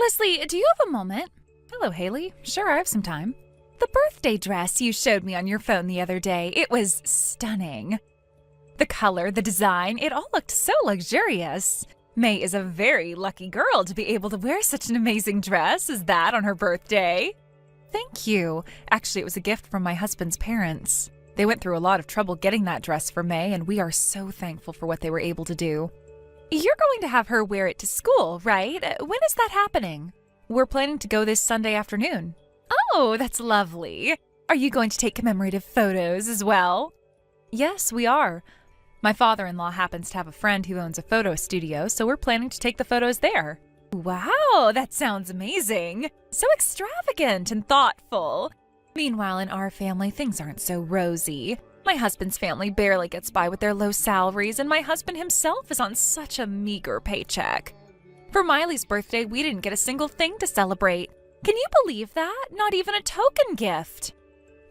Leslie, do you have a moment? Hello, Haley. Sure, I have some time. The birthday dress you showed me on your phone the other day, it was stunning. The color, the design, it all looked so luxurious. May is a very lucky girl to be able to wear such an amazing dress as that on her birthday. Thank you. Actually, it was a gift from my husband's parents. They went through a lot of trouble getting that dress for May, and we are so thankful for what they were able to do. You're going to have her wear it to school, right? When is that happening? We're planning to go this Sunday afternoon. Oh, that's lovely. Are you going to take commemorative photos as well? Yes, we are. My father-in-law happens to have a friend who owns a photo studio, so we're planning to take the photos there. Wow, that sounds amazing. So extravagant and thoughtful. Meanwhile, in our family, things aren't so rosy. My husband's family barely gets by with their low salaries, and my husband himself is on such a meager paycheck. For Miley's birthday, we didn't get a single thing to celebrate. Can you believe that? Not even a token gift.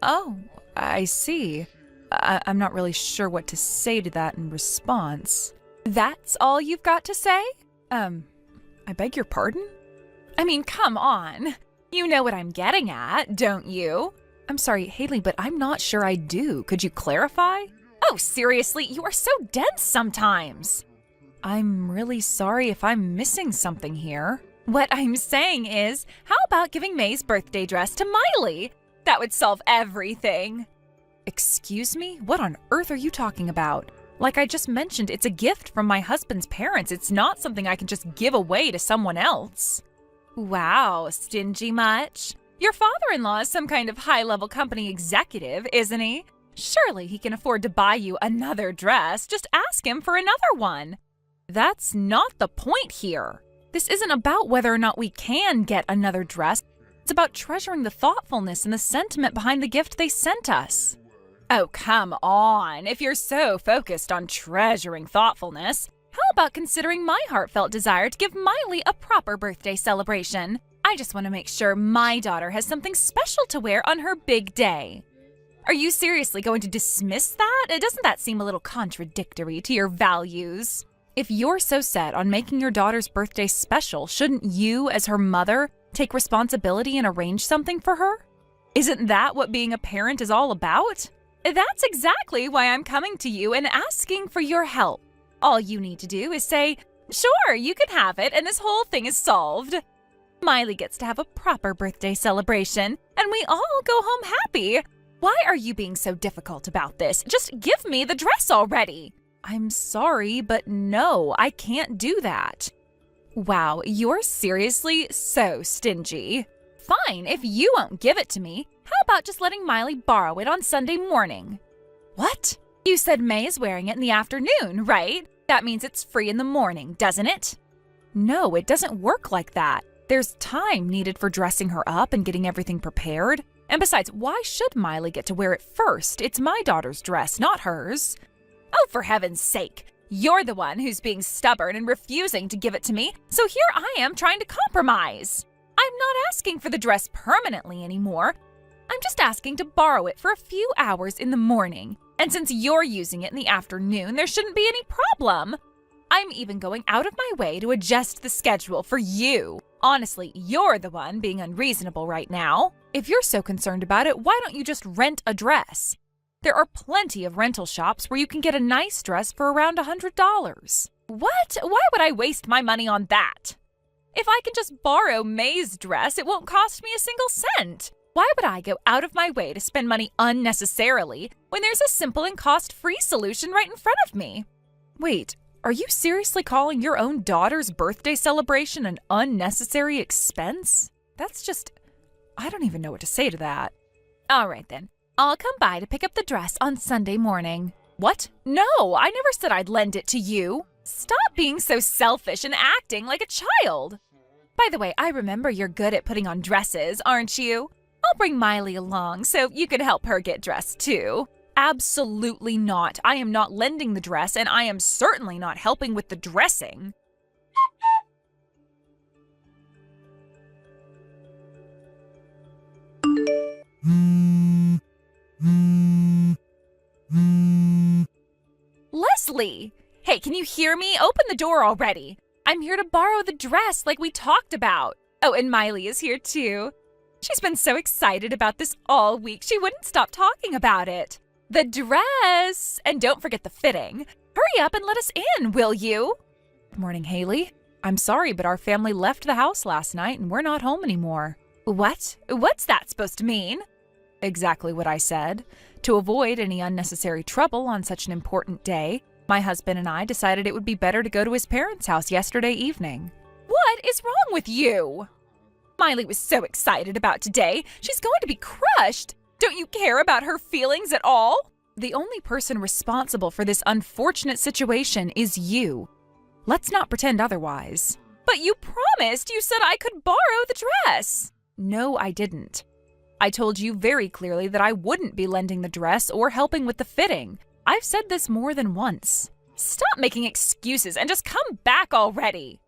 Oh, I see. I'm not really sure what to say to that in response. That's all you've got to say? I beg your pardon? I mean, come on. You know what I'm getting at, don't you? I'm sorry, Haley, but I'm not sure I do. Could you clarify? Oh, seriously, you are so dense sometimes. I'm really sorry if I'm missing something here. What I'm saying is, how about giving May's birthday dress to Miley? That would solve everything. Excuse me? What on earth are you talking about? Like I just mentioned, it's a gift from my husband's parents. It's not something I can just give away to someone else. Wow, stingy much? Your father-in-law is some kind of high-level company executive, isn't he? Surely he can afford to buy you another dress. Just ask him for another one. That's not the point here. This isn't about whether or not we can get another dress. It's about treasuring the thoughtfulness and the sentiment behind the gift they sent us. Oh, come on. If you're so focused on treasuring thoughtfulness, how about considering my heartfelt desire to give Miley a proper birthday celebration? I just want to make sure my daughter has something special to wear on her big day. Are you seriously going to dismiss that? Doesn't that seem a little contradictory to your values? If you're so set on making your daughter's birthday special, shouldn't you, as her mother, take responsibility and arrange something for her? Isn't that what being a parent is all about? That's exactly why I'm coming to you and asking for your help. All you need to do is say, sure, you can have it, and this whole thing is solved. Miley gets to have a proper birthday celebration, and we all go home happy. Why are you being so difficult about this? Just give me the dress already. I'm sorry, but no, I can't do that. Wow, you're seriously so stingy. Fine, if you won't give it to me, how about just letting Miley borrow it on Sunday morning? What? You said May is wearing it in the afternoon, right? That means it's free in the morning, doesn't it? No, it doesn't work like that. There's time needed for dressing her up and getting everything prepared. And besides, why should Miley get to wear it first? It's my daughter's dress, not hers. Oh, for heaven's sake. You're the one who's being stubborn and refusing to give it to me, so here I am trying to compromise. I'm not asking for the dress permanently anymore. I'm just asking to borrow it for a few hours in the morning. And since you're using it in the afternoon, there shouldn't be any problem. I'm even going out of my way to adjust the schedule for you. Honestly, you're the one being unreasonable right now. If you're so concerned about it, why don't you just rent a dress? There are plenty of rental shops where you can get a nice dress for around $100. What? Why would I waste my money on that? If I can just borrow May's dress, it won't cost me a single cent. Why would I go out of my way to spend money unnecessarily when there's a simple and cost-free solution right in front of me? Wait, are you seriously calling your own daughter's birthday celebration an unnecessary expense? That's just... I don't even know what to say to that. All right then, I'll come by to pick up the dress on Sunday morning. What? No, I never said I'd lend it to you. Stop being so selfish and acting like a child. By the way, I remember you're good at putting on dresses, aren't you? I'll bring Miley along so you can help her get dressed too. Absolutely not. I am not lending the dress, and I am certainly not helping with the dressing. Leslie! Hey, can you hear me? Open the door already. I'm here to borrow the dress like we talked about. Oh, and Miley is here too. She's been so excited about this all week, she wouldn't stop talking about it. The dress! And don't forget the fitting. Hurry up and let us in, will you? Good morning, Haley. I'm sorry, but our family left the house last night and we're not home anymore. What? What's that supposed to mean? Exactly what I said. To avoid any unnecessary trouble on such an important day, my husband and I decided it would be better to go to his parents' house yesterday evening. What is wrong with you? Miley was so excited about today. She's going to be crushed. Don't you care about her feelings at all? The only person responsible for this unfortunate situation is you. Let's not pretend otherwise. But you promised. You said I could borrow the dress. No, I didn't. I told you very clearly that I wouldn't be lending the dress or helping with the fitting. I've said this more than once. Stop making excuses and just come back already.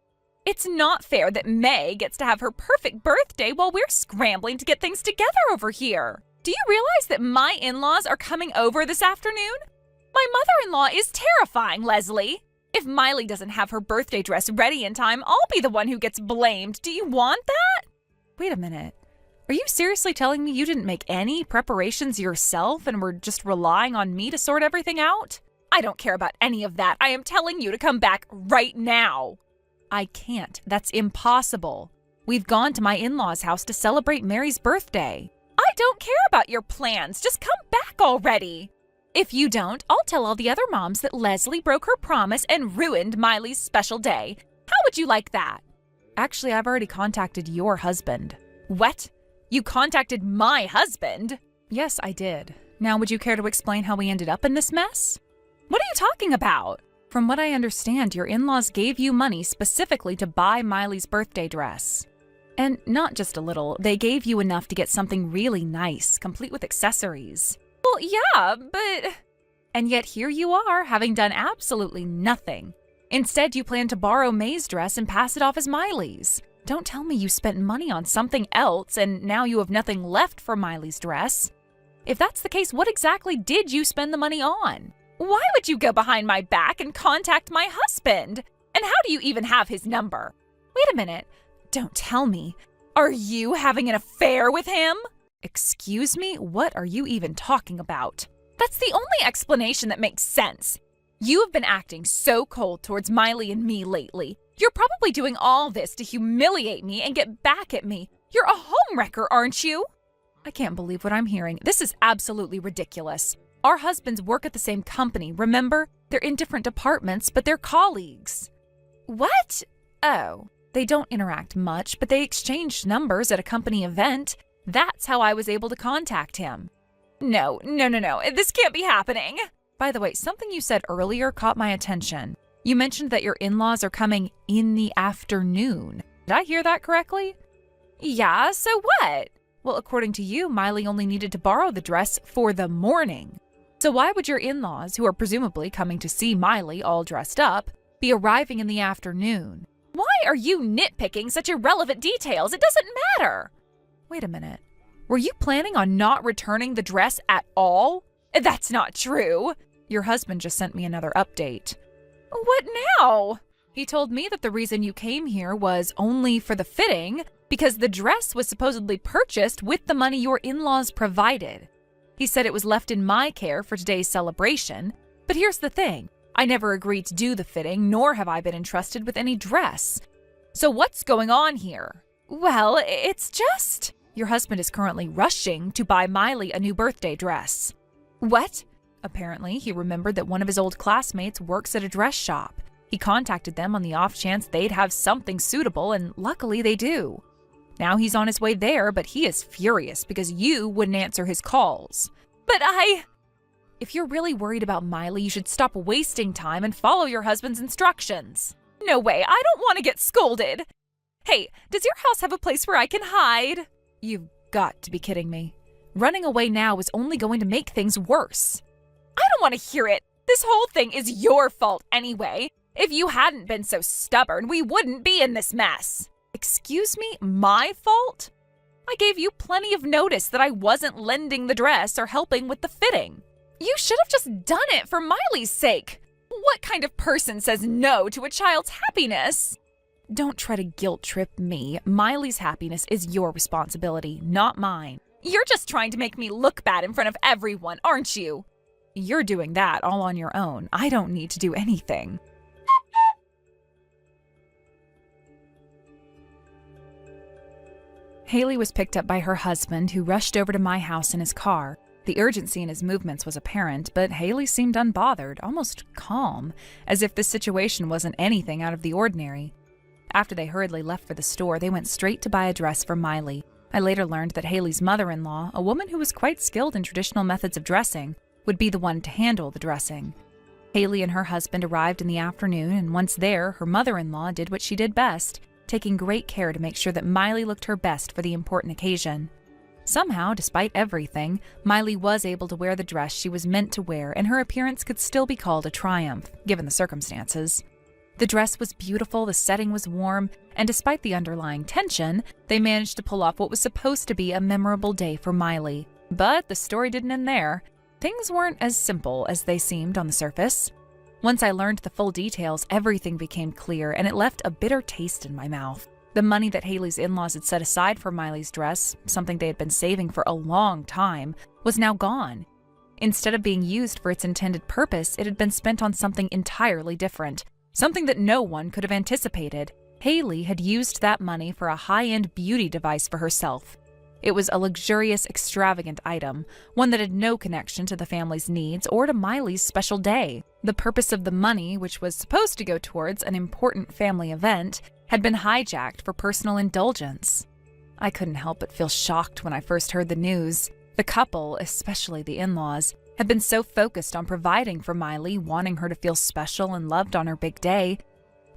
It's not fair that May gets to have her perfect birthday while we're scrambling to get things together over here. Do you realize that my in-laws are coming over this afternoon? My mother-in-law is terrifying, Leslie. If Miley doesn't have her birthday dress ready in time, I'll be the one who gets blamed. Do you want that? Wait a minute. Are you seriously telling me you didn't make any preparations yourself and were just relying on me to sort everything out? I don't care about any of that. I am telling you to come back right now. I can't. That's impossible. We've gone to my in-laws' house to celebrate Mary's birthday. I don't care about your plans. Just come back already. If you don't, I'll tell all the other moms that Leslie broke her promise and ruined Miley's special day. How would you like that? Actually, I've already contacted your husband. What? You contacted my husband? Yes, I did. Now, would you care to explain how we ended up in this mess? What are you talking about? From what I understand, your in-laws gave you money specifically to buy Miley's birthday dress. And not just a little, they gave you enough to get something really nice, complete with accessories. Well, yeah, but... And yet here you are, having done absolutely nothing. Instead, you plan to borrow May's dress and pass it off as Miley's. Don't tell me you spent money on something else and now you have nothing left for Miley's dress. If that's the case, what exactly did you spend the money on? Why would you go behind my back and contact my husband? And how do you even have his number? Wait a minute. Don't tell me. Are you having an affair with him? Excuse me? What are you even talking about? That's the only explanation that makes sense. You have been acting so cold towards Miley and me lately. You're probably doing all this to humiliate me and get back at me. You're a homewrecker, aren't you? I can't believe what I'm hearing. This is absolutely ridiculous. Our husbands work at the same company, remember? They're in different departments, but they're colleagues. What? Oh, they don't interact much, but they exchanged numbers at a company event. That's how I was able to contact him. No. This can't be happening. By the way, something you said earlier caught my attention. You mentioned that your in-laws are coming in the afternoon. Did I hear that correctly? Yeah, so what? Well, according to you, Miley only needed to borrow the dress for the morning. So why would your in-laws, who are presumably coming to see Miley all dressed up, be arriving in the afternoon? Why are you nitpicking such irrelevant details? It doesn't matter. Wait a minute. Were you planning on not returning the dress at all? That's not true. Your husband just sent me another update. What now? He told me that the reason you came here was only for the fitting because the dress was supposedly purchased with the money your in-laws provided. He said it was left in my care for today's celebration, but here's the thing. I never agreed to do the fitting, nor have I been entrusted with any dress. So what's going on here? Well, it's just... Your husband is currently rushing to buy Miley a new birthday dress. What? Apparently, he remembered that one of his old classmates works at a dress shop. He contacted them on the off chance they'd have something suitable, and luckily they do. Now he's on his way there, but he is furious because you wouldn't answer his calls. But If you're really worried about Miley, you should stop wasting time and follow your husband's instructions. No way, I don't want to get scolded. Hey, does your house have a place where I can hide? You've got to be kidding me. Running away now is only going to make things worse. I don't want to hear it. This whole thing is your fault anyway. If you hadn't been so stubborn, we wouldn't be in this mess. Excuse me, my fault? I gave you plenty of notice that I wasn't lending the dress or helping with the fitting. You should have just done it for Miley's sake. What kind of person says no to a child's happiness? Don't try to guilt trip me. Miley's happiness is your responsibility, not mine. You're just trying to make me look bad in front of everyone, aren't you? You're doing that all on your own. I don't need to do anything. Haley was picked up by her husband, who rushed over to my house in his car. The urgency in his movements was apparent, but Haley seemed unbothered, almost calm, as if this situation wasn't anything out of the ordinary. After they hurriedly left for the store, they went straight to buy a dress for Miley. I later learned that Haley's mother-in-law, a woman who was quite skilled in traditional methods of dressing, would be the one to handle the dressing. Haley and her husband arrived in the afternoon, and once there, her mother-in-law did what she did best, taking great care to make sure that Miley looked her best for the important occasion. Somehow, despite everything, Miley was able to wear the dress she was meant to wear, and her appearance could still be called a triumph, given the circumstances. The dress was beautiful, the setting was warm, and despite the underlying tension, they managed to pull off what was supposed to be a memorable day for Miley. But the story didn't end there. Things weren't as simple as they seemed on the surface. Once I learned the full details, everything became clear, and it left a bitter taste in my mouth. The money that Haley's in-laws had set aside for Miley's dress, something they had been saving for a long time, was now gone. Instead of being used for its intended purpose, it had been spent on something entirely different, something that no one could have anticipated. Haley had used that money for a high-end beauty device for herself. It was a luxurious, extravagant item, one that had no connection to the family's needs or to Miley's special day. The purpose of the money, which was supposed to go towards an important family event, had been hijacked for personal indulgence. I couldn't help but feel shocked when I first heard the news. The couple, especially the in-laws, had been so focused on providing for Miley, wanting her to feel special and loved on her big day.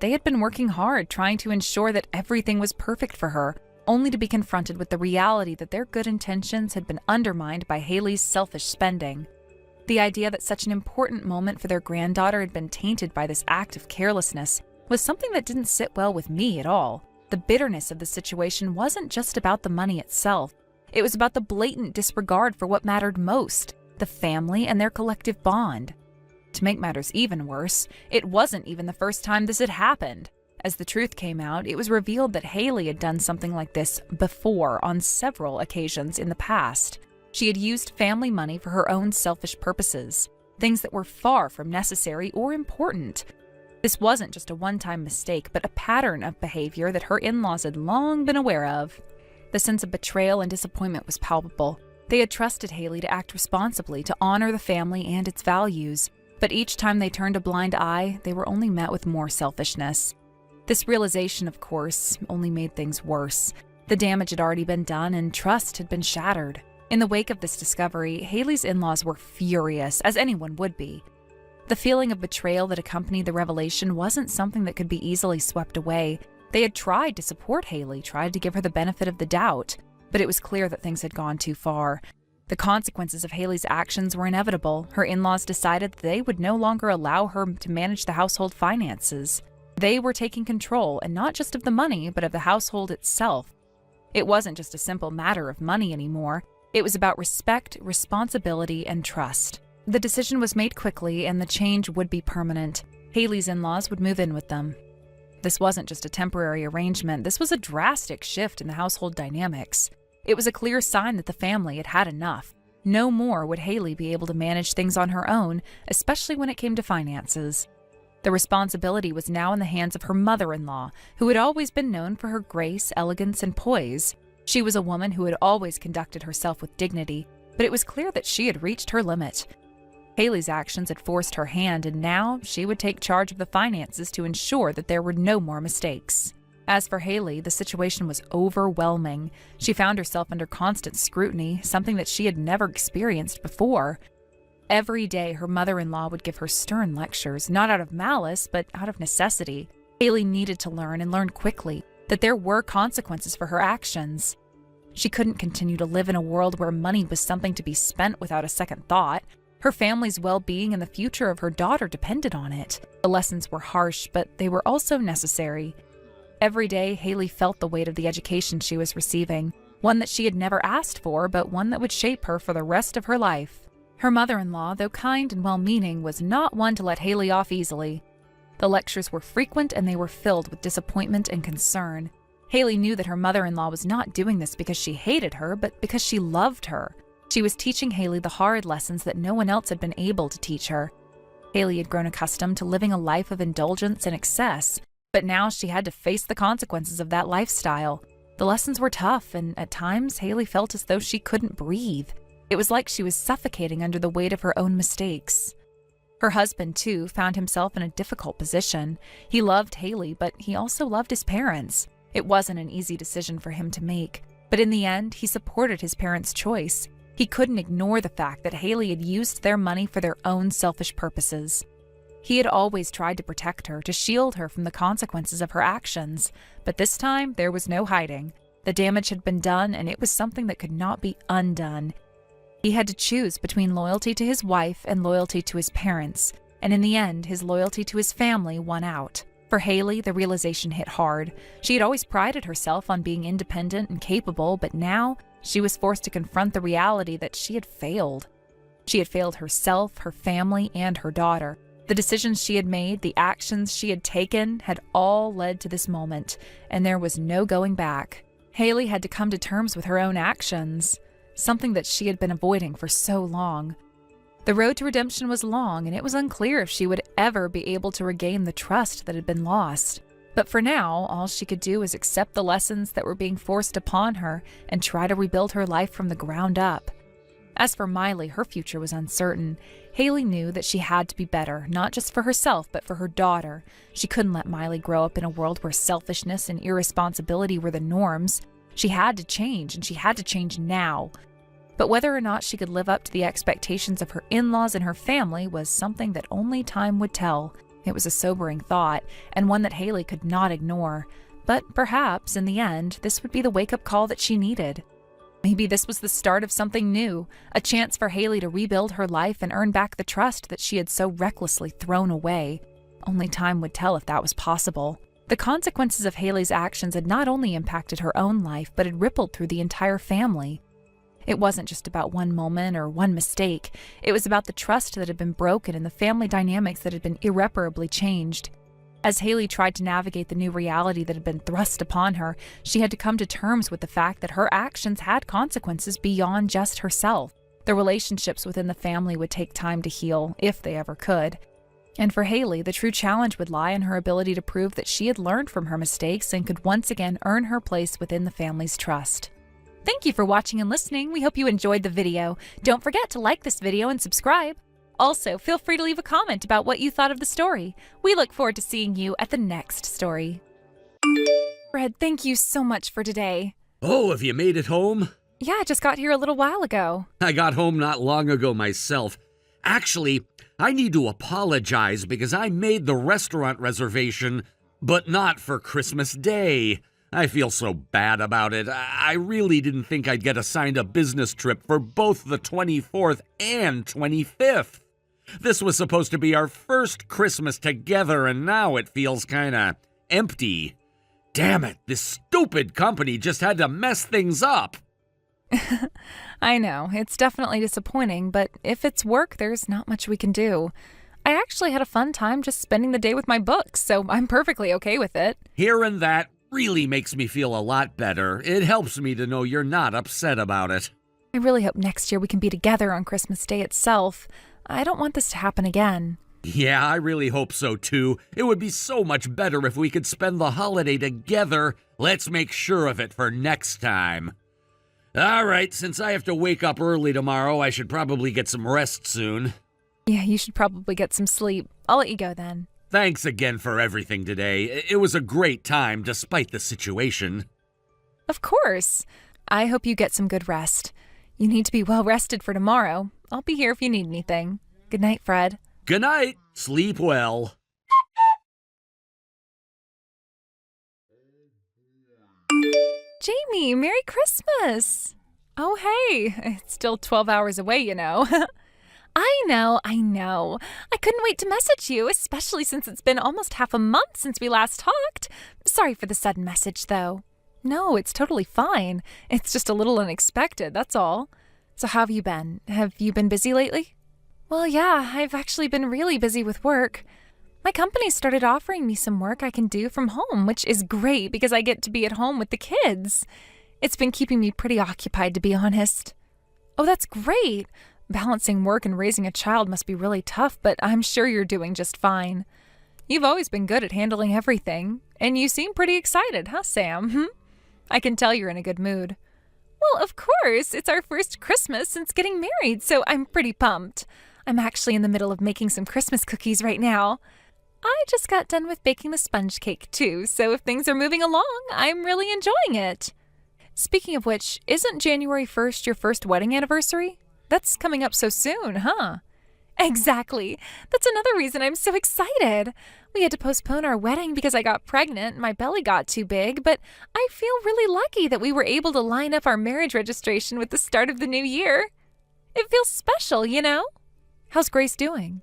They had been working hard, trying to ensure that everything was perfect for her, only to be confronted with the reality that their good intentions had been undermined by Haley's selfish spending. The idea that such an important moment for their granddaughter had been tainted by this act of carelessness was something that didn't sit well with me at all. The bitterness of the situation wasn't just about the money itself. It was about the blatant disregard for what mattered most, the family and their collective bond. To make matters even worse, it wasn't even the first time this had happened. As the truth came out, it was revealed that Haley had done something like this before on several occasions in the past. She had used family money for her own selfish purposes, things that were far from necessary or important. This wasn't just a one-time mistake, but a pattern of behavior that her in-laws had long been aware of. The sense of betrayal and disappointment was palpable. They had trusted Haley to act responsibly, to honor the family and its values, but each time they turned a blind eye, they were only met with more selfishness. This realization, of course, only made things worse. The damage had already been done and trust had been shattered. In the wake of this discovery, Haley's in-laws were furious, as anyone would be. The feeling of betrayal that accompanied the revelation wasn't something that could be easily swept away. They had tried to support Haley, tried to give her the benefit of the doubt, but it was clear that things had gone too far. The consequences of Haley's actions were inevitable. Her in-laws decided that they would no longer allow her to manage the household finances. They were taking control, and not just of the money, but of the household itself. It wasn't just a simple matter of money anymore. It was about respect, responsibility, and trust. The decision was made quickly, and the change would be permanent. Haley's in-laws would move in with them. This wasn't just a temporary arrangement. This was a drastic shift in the household dynamics. It was a clear sign that the family had had enough. No more would Haley be able to manage things on her own, especially when it came to finances. The responsibility was now in the hands of her mother-in-law, who had always been known for her grace, elegance, and poise. She was a woman who had always conducted herself with dignity, but it was clear that she had reached her limit. Haley's actions had forced her hand, and now she would take charge of the finances to ensure that there were no more mistakes. As for Haley, the situation was overwhelming. She found herself under constant scrutiny, something that she had never experienced before. Every day, her mother-in-law would give her stern lectures, not out of malice, but out of necessity. Haley needed to learn, and learn quickly, that there were consequences for her actions. She couldn't continue to live in a world where money was something to be spent without a second thought. Her family's well-being and the future of her daughter depended on it. The lessons were harsh, but they were also necessary. Every day, Haley felt the weight of the education she was receiving, one that she had never asked for, but one that would shape her for the rest of her life. Her mother-in-law, though kind and well-meaning, was not one to let Haley off easily. The lectures were frequent and they were filled with disappointment and concern. Haley knew that her mother-in-law was not doing this because she hated her, but because she loved her. She was teaching Haley the hard lessons that no one else had been able to teach her. Haley had grown accustomed to living a life of indulgence and excess, but now she had to face the consequences of that lifestyle. The lessons were tough, and at times Haley felt as though she couldn't breathe. It was like she was suffocating under the weight of her own mistakes. Her husband, too, found himself in a difficult position. He loved Haley, but he also loved his parents. It wasn't an easy decision for him to make, but in the end, he supported his parents' choice. He couldn't ignore the fact that Haley had used their money for their own selfish purposes. He had always tried to protect her, to shield her from the consequences of her actions, but this time there was no hiding. The damage had been done, and it was something that could not be undone. He had to choose between loyalty to his wife and loyalty to his parents, and in the end, his loyalty to his family won out. For Haley, the realization hit hard. She had always prided herself on being independent and capable, but now she was forced to confront the reality that she had failed. She had failed herself, her family, and her daughter. The decisions she had made, the actions she had taken, had all led to this moment, and there was no going back. Haley had to come to terms with her own actions, something that she had been avoiding for so long. The road to redemption was long, and it was unclear if she would ever be able to regain the trust that had been lost. But for now, all she could do was accept the lessons that were being forced upon her and try to rebuild her life from the ground up. As for Miley, her future was uncertain. Haley knew that she had to be better, not just for herself, but for her daughter. She couldn't let Miley grow up in a world where selfishness and irresponsibility were the norms. She had to change, and she had to change now. But whether or not she could live up to the expectations of her in-laws and her family was something that only time would tell. It was a sobering thought, and one that Haley could not ignore. But perhaps, in the end, this would be the wake-up call that she needed. Maybe this was the start of something new, a chance for Haley to rebuild her life and earn back the trust that she had so recklessly thrown away. Only time would tell if that was possible. The consequences of Haley's actions had not only impacted her own life, but had rippled through the entire family. It wasn't just about one moment or one mistake. It was about the trust that had been broken and the family dynamics that had been irreparably changed. As Haley tried to navigate the new reality that had been thrust upon her, she had to come to terms with the fact that her actions had consequences beyond just herself. The relationships within the family would take time to heal, if they ever could. And for Haley, the true challenge would lie in her ability to prove that she had learned from her mistakes and could once again earn her place within the family's trust. Thank you for watching and listening. We hope you enjoyed the video. Don't forget to like this video and subscribe. Also, feel free to leave a comment about what you thought of the story. We look forward to seeing you at the next story. Fred, thank you so much for today. Oh, have you made it home? Yeah, I just got here a little while ago. I got home not long ago myself. Actually, I need to apologize because I made the restaurant reservation, but not for Christmas Day. I feel so bad about it. I really didn't think I'd get assigned a business trip for both the 24th and 25th. This was supposed to be our first Christmas together, and now it feels kinda empty. Damn it, this stupid company just had to mess things up. I know, it's definitely disappointing, but if it's work, there's not much we can do. I actually had a fun time just spending the day with my books, so I'm perfectly okay with it. Hearing that really makes me feel a lot better. It helps me to know you're not upset about it. I really hope next year we can be together on Christmas Day itself. I don't want this to happen again. Yeah, I really hope so too. It would be so much better if we could spend the holiday together. Let's make sure of it for next time. All right, since I have to wake up early tomorrow, I should probably get some rest soon. Yeah, you should probably get some sleep. I'll let you go then. Thanks again for everything today. It was a great time, despite the situation. Of course. I hope you get some good rest. You need to be well rested for tomorrow. I'll be here if you need anything. Good night, Fred. Good night. Sleep well. Jamie, Merry Christmas! Oh, hey. It's still 12 hours away, you know. I know. I couldn't wait to message you, especially since it's been almost half a month since we last talked. Sorry for the sudden message, though. No, it's totally fine. It's just a little unexpected, that's all. So how have you been? Have you been busy lately? Well, yeah, I've actually been really busy with work. My company started offering me some work I can do from home, which is great because I get to be at home with the kids. It's been keeping me pretty occupied, to be honest. Oh, that's great. Balancing work and raising a child must be really tough, but I'm sure you're doing just fine. You've always been good at handling everything, and you seem pretty excited, huh, Sam? I can tell you're in a good mood. Well, of course, it's our first Christmas since getting married, so I'm pretty pumped. I'm actually in the middle of making some Christmas cookies right now. I just got done with baking the sponge cake, too, so if things are moving along, I'm really enjoying it. Speaking of which, isn't January 1st your first wedding anniversary? That's coming up so soon, huh? Exactly. That's another reason I'm so excited. We had to postpone our wedding because I got pregnant and my belly got too big, but I feel really lucky that we were able to line up our marriage registration with the start of the new year. It feels special, you know? How's Grace doing?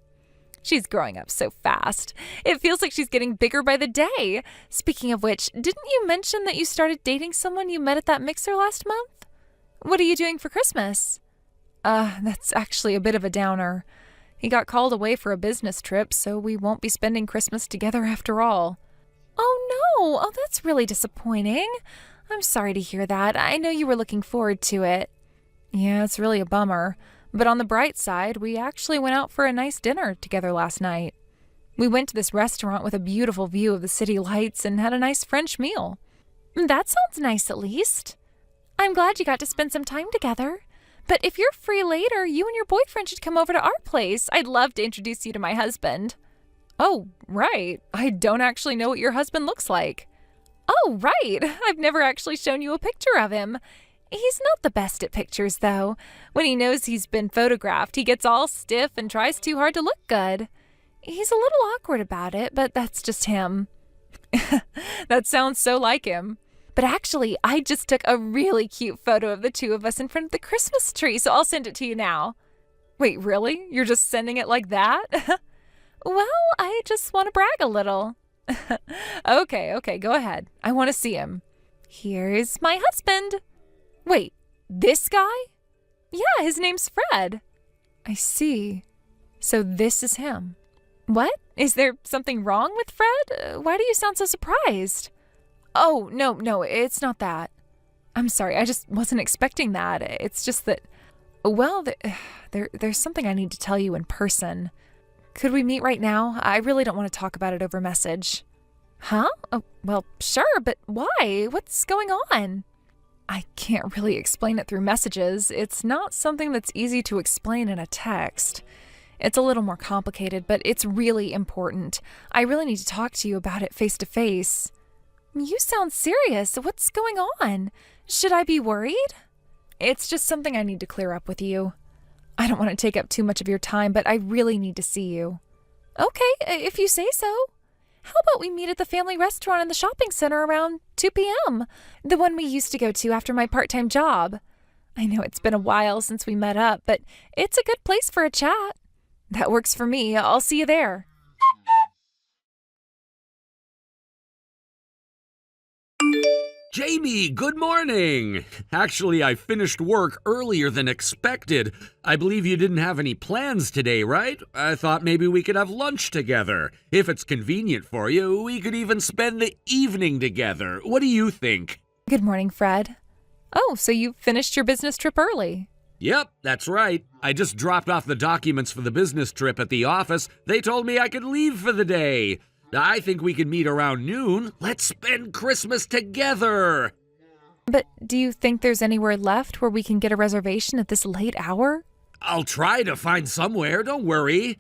She's growing up so fast. It feels like she's getting bigger by the day. Speaking of which, didn't you mention that you started dating someone you met at that mixer last month? What are you doing for Christmas? That's actually a bit of a downer. He got called away for a business trip, so we won't be spending Christmas together after all. Oh no! Oh, that's really disappointing. I'm sorry to hear that. I know you were looking forward to it. Yeah, it's really a bummer. But on the bright side, we actually went out for a nice dinner together last night. We went to this restaurant with a beautiful view of the city lights and had a nice French meal. That sounds nice, at least. I'm glad you got to spend some time together. But if you're free later, you and your boyfriend should come over to our place. I'd love to introduce you to my husband. Oh, right. I don't actually know what your husband looks like. Oh, right. I've never actually shown you a picture of him. He's not the best at pictures, though. When he knows he's been photographed, he gets all stiff and tries too hard to look good. He's a little awkward about it, but that's just him. That sounds so like him. But actually, I just took a really cute photo of the two of us in front of the Christmas tree, so I'll send it to you now. Wait, really? You're just sending it like that? Well, I just want to brag a little. Okay, go ahead. I want to see him. Here's my husband. Wait, this guy? Yeah, his name's Fred. I see. So this is him. What? Is there something wrong with Fred? Why do you sound so surprised? Oh, no, it's not that. I'm sorry, I just wasn't expecting that. It's just that, well, there's something I need to tell you in person. Could we meet right now? I really don't want to talk about it over message. Huh? Oh, well, sure, but why? What's going on? I can't really explain it through messages. It's not something that's easy to explain in a text. It's a little more complicated, but it's really important. I really need to talk to you about it face to face. You sound serious. What's going on? Should I be worried? It's just something I need to clear up with you. I don't want to take up too much of your time, but I really need to see you. Okay, if you say so. How about we meet at the family restaurant in the shopping center around 2 p.m., the one we used to go to after my part-time job? I know it's been a while since we met up, but it's a good place for a chat. That works for me. I'll see you there. Jamie, good morning. Actually, I finished work earlier than expected. I believe you didn't have any plans today, right? I thought maybe we could have lunch together. If it's convenient for you, we could even spend the evening together. What do you think? Good morning, Fred. Oh, so you finished your business trip early? Yep, that's right. I just dropped off the documents for the business trip at the office. They told me I could leave for the day. I think we can meet around noon. Let's spend Christmas together. But do you think there's anywhere left where we can get a reservation at this late hour? I'll try to find somewhere, don't worry.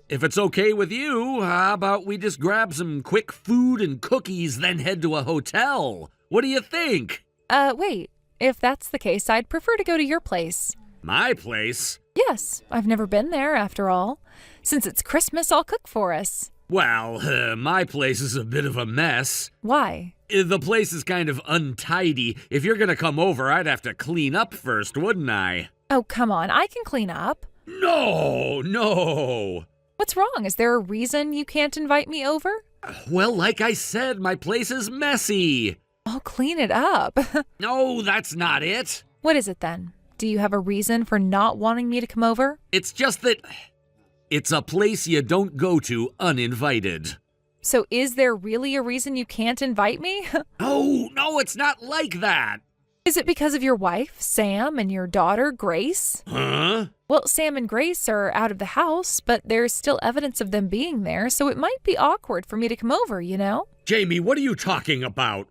If it's okay with you, how about we just grab some quick food and cookies, then head to a hotel? What do you think? Wait. If that's the case, I'd prefer to go to your place. My place? Yes, I've never been there, after all. Since it's Christmas, I'll cook for us. Well, my place is a bit of a mess. Why? The place is kind of untidy. If you're gonna come over, I'd have to clean up first, wouldn't I? Oh, come on, I can clean up. No. What's wrong? Is there a reason you can't invite me over? Well, like I said, my place is messy. I'll clean it up. No, that's not it. What is it then? Do you have a reason for not wanting me to come over? It's just that It's a place you don't go to uninvited. So is there really a reason you can't invite me? Oh, no, it's not like that. Is it because of your wife, Sam, and your daughter, Grace? Huh? Well, Sam and Grace are out of the house, but there's still evidence of them being there, so it might be awkward for me to come over, you know? Jamie, what are you talking about?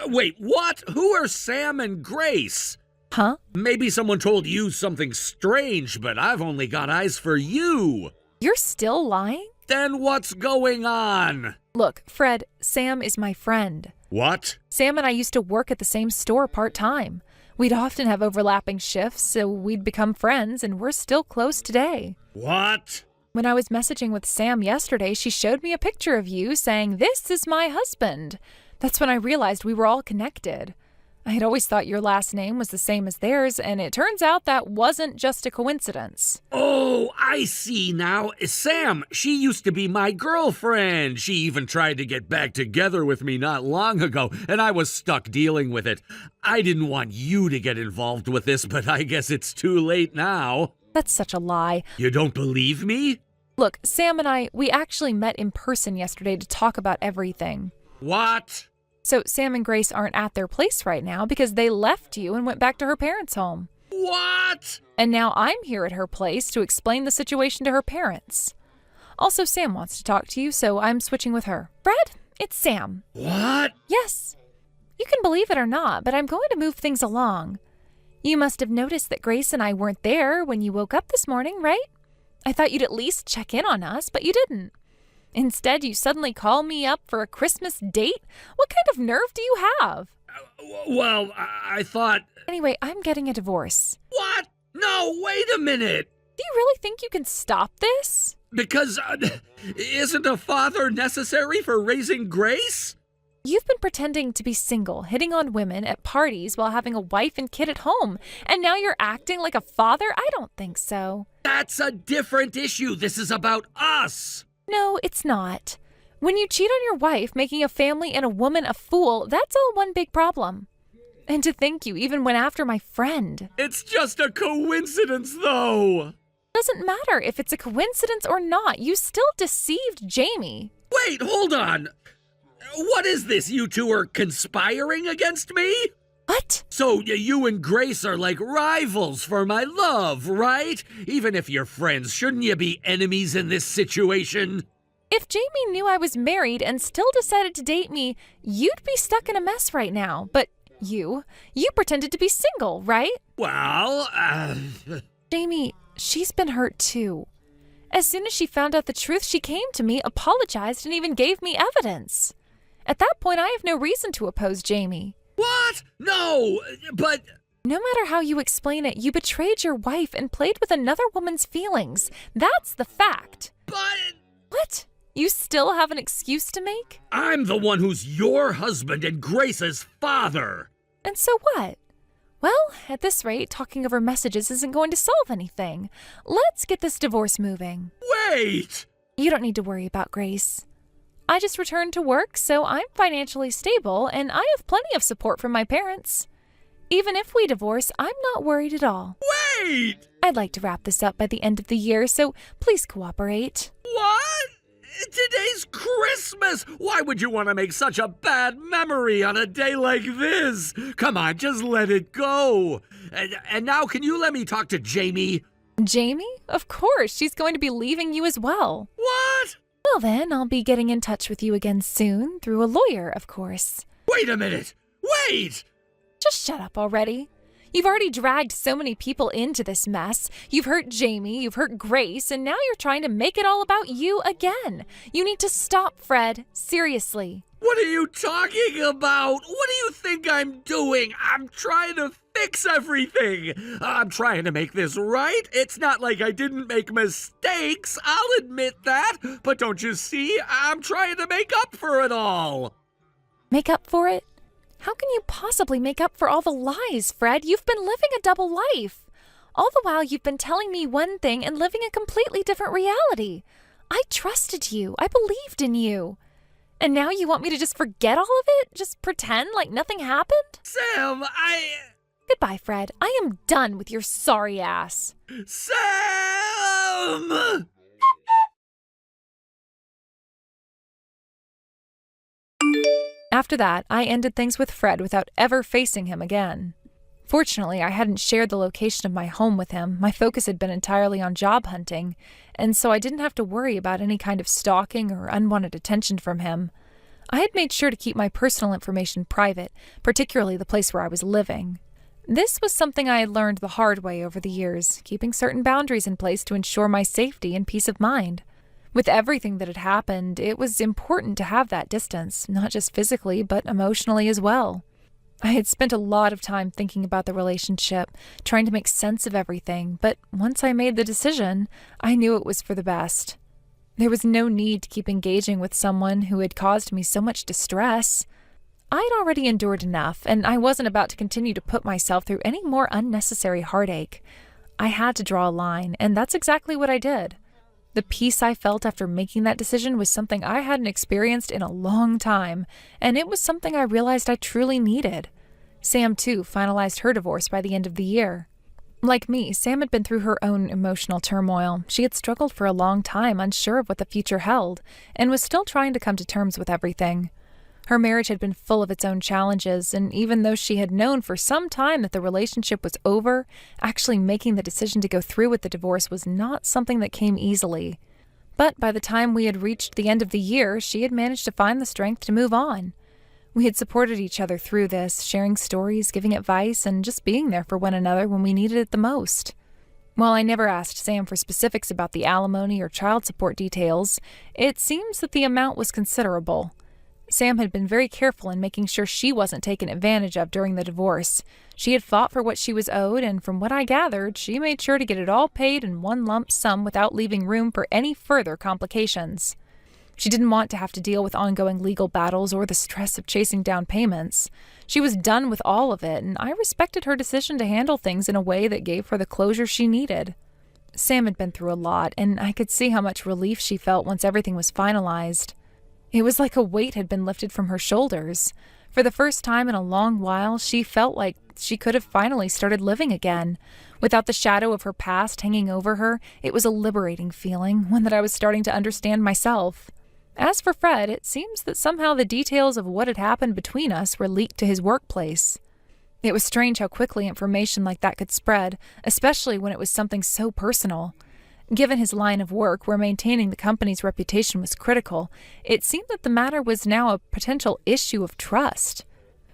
Wait, what? Who are Sam and Grace? Huh? Maybe someone told you something strange, but I've only got eyes for you. You're still lying? Then what's going on? Look, Fred, Sam is my friend. What? Sam and I used to work at the same store part-time. We'd often have overlapping shifts, so we'd become friends, and we're still close today. What? When I was messaging with Sam yesterday, she showed me a picture of you saying, "This is my husband." That's when I realized we were all connected. I had always thought your last name was the same as theirs, and it turns out that wasn't just a coincidence. Oh, I see now. Sam, she used to be my girlfriend. She even tried to get back together with me not long ago, and I was stuck dealing with it. I didn't want you to get involved with this, but I guess it's too late now. That's such a lie. You don't believe me? Look, Sam and we actually met in person yesterday to talk about everything. What? So Sam and Grace aren't at their place right now because they left you and went back to her parents' home. What? And now I'm here at her place to explain the situation to her parents. Also, Sam wants to talk to you, so I'm switching with her. Brad, it's Sam. What? Yes. You can believe it or not, but I'm going to move things along. You must have noticed that Grace and I weren't there when you woke up this morning, right? I thought you'd at least check in on us, but you didn't. Instead, you suddenly call me up for a Christmas date? What kind of nerve do you have? Well, I thought... Anyway, I'm getting a divorce. What? No, wait a minute. Do you really think you can stop this? Because isn't a father necessary for raising Grace? You've been pretending to be single, hitting on women at parties while having a wife and kid at home, and now you're acting like a father? I don't think so. That's a different issue. This is about us. No, it's not. When you cheat on your wife, making a family and a woman a fool, that's all one big problem. And to think you even went after my friend. It's just a coincidence, though. Doesn't matter if it's a coincidence or not. You still deceived Jamie. Wait, hold on. What is this? You two are conspiring against me? What? So you and Grace are like rivals for my love, right? Even if you're friends, shouldn't you be enemies in this situation? If Jamie knew I was married and still decided to date me, you'd be stuck in a mess right now. But you pretended to be single, right? Well, Jamie, she's been hurt too. As soon as she found out the truth, she came to me, apologized, and even gave me evidence. At that point, I have no reason to oppose Jamie. What? No, but... No matter how you explain it, you betrayed your wife and played with another woman's feelings. That's the fact. But... What? You still have an excuse to make? I'm the one who's your husband and Grace's father. And so what? Well, at this rate, talking over messages isn't going to solve anything. Let's get this divorce moving. Wait! You don't need to worry about Grace. I just returned to work, so I'm financially stable, and I have plenty of support from my parents. Even if we divorce, I'm not worried at all. Wait! I'd like to wrap this up by the end of the year, so please cooperate. What? Today's Christmas! Why would you want to make such a bad memory on a day like this? Come on, just let it go. And now can you let me talk to Jamie? Jamie? Of course, she's going to be leaving you as well. What? Well then, I'll be getting in touch with you again soon, through a lawyer, of course. Wait a minute! Wait! Just shut up already. You've already dragged so many people into this mess. You've hurt Jamie, you've hurt Grace, and now you're trying to make it all about you again. You need to stop, Fred. Seriously. What are you talking about? What do you think I'm doing? I'm trying to fix everything. I'm trying to make this right. It's not like I didn't make mistakes. I'll admit that. But don't you see? I'm trying to make up for it all. Make up for it? How can you possibly make up for all the lies, Fred? You've been living a double life. All the while you've been telling me one thing and living a completely different reality. I trusted you. I believed in you. And now you want me to just forget all of it? Just pretend like nothing happened? Sam, Goodbye, Fred. I am done with your sorry ass. Sam! After that, I ended things with Fred without ever facing him again. Fortunately, I hadn't shared the location of my home with him. My focus had been entirely on job hunting, and so I didn't have to worry about any kind of stalking or unwanted attention from him. I had made sure to keep my personal information private, particularly the place where I was living. This was something I had learned the hard way over the years, keeping certain boundaries in place to ensure my safety and peace of mind. With everything that had happened, it was important to have that distance, not just physically, but emotionally as well. I had spent a lot of time thinking about the relationship, trying to make sense of everything, but once I made the decision, I knew it was for the best. There was no need to keep engaging with someone who had caused me so much distress. I'd already endured enough, and I wasn't about to continue to put myself through any more unnecessary heartache. I had to draw a line, and that's exactly what I did. The peace I felt after making that decision was something I hadn't experienced in a long time, and it was something I realized I truly needed. Sam, too, finalized her divorce by the end of the year. Like me, Sam had been through her own emotional turmoil. She had struggled for a long time, unsure of what the future held, and was still trying to come to terms with everything. Her marriage had been full of its own challenges, and even though she had known for some time that the relationship was over, actually making the decision to go through with the divorce was not something that came easily. But by the time we had reached the end of the year, she had managed to find the strength to move on. We had supported each other through this, sharing stories, giving advice, and just being there for one another when we needed it the most. While I never asked Sam for specifics about the alimony or child support details, it seems that the amount was considerable. Sam had been very careful in making sure she wasn't taken advantage of during the divorce. She had fought for what she was owed, and from what I gathered, she made sure to get it all paid in one lump sum without leaving room for any further complications. She didn't want to have to deal with ongoing legal battles or the stress of chasing down payments. She was done with all of it, and I respected her decision to handle things in a way that gave her the closure she needed. Sam had been through a lot, and I could see how much relief she felt once everything was finalized. It was like a weight had been lifted from her shoulders. For the first time in a long while, she felt like she could have finally started living again. Without the shadow of her past hanging over her, it was a liberating feeling, one that I was starting to understand myself. As for Fred, it seems that somehow the details of what had happened between us were leaked to his workplace. It was strange how quickly information like that could spread, especially when it was something so personal. Given his line of work, where maintaining the company's reputation was critical, it seemed that the matter was now a potential issue of trust.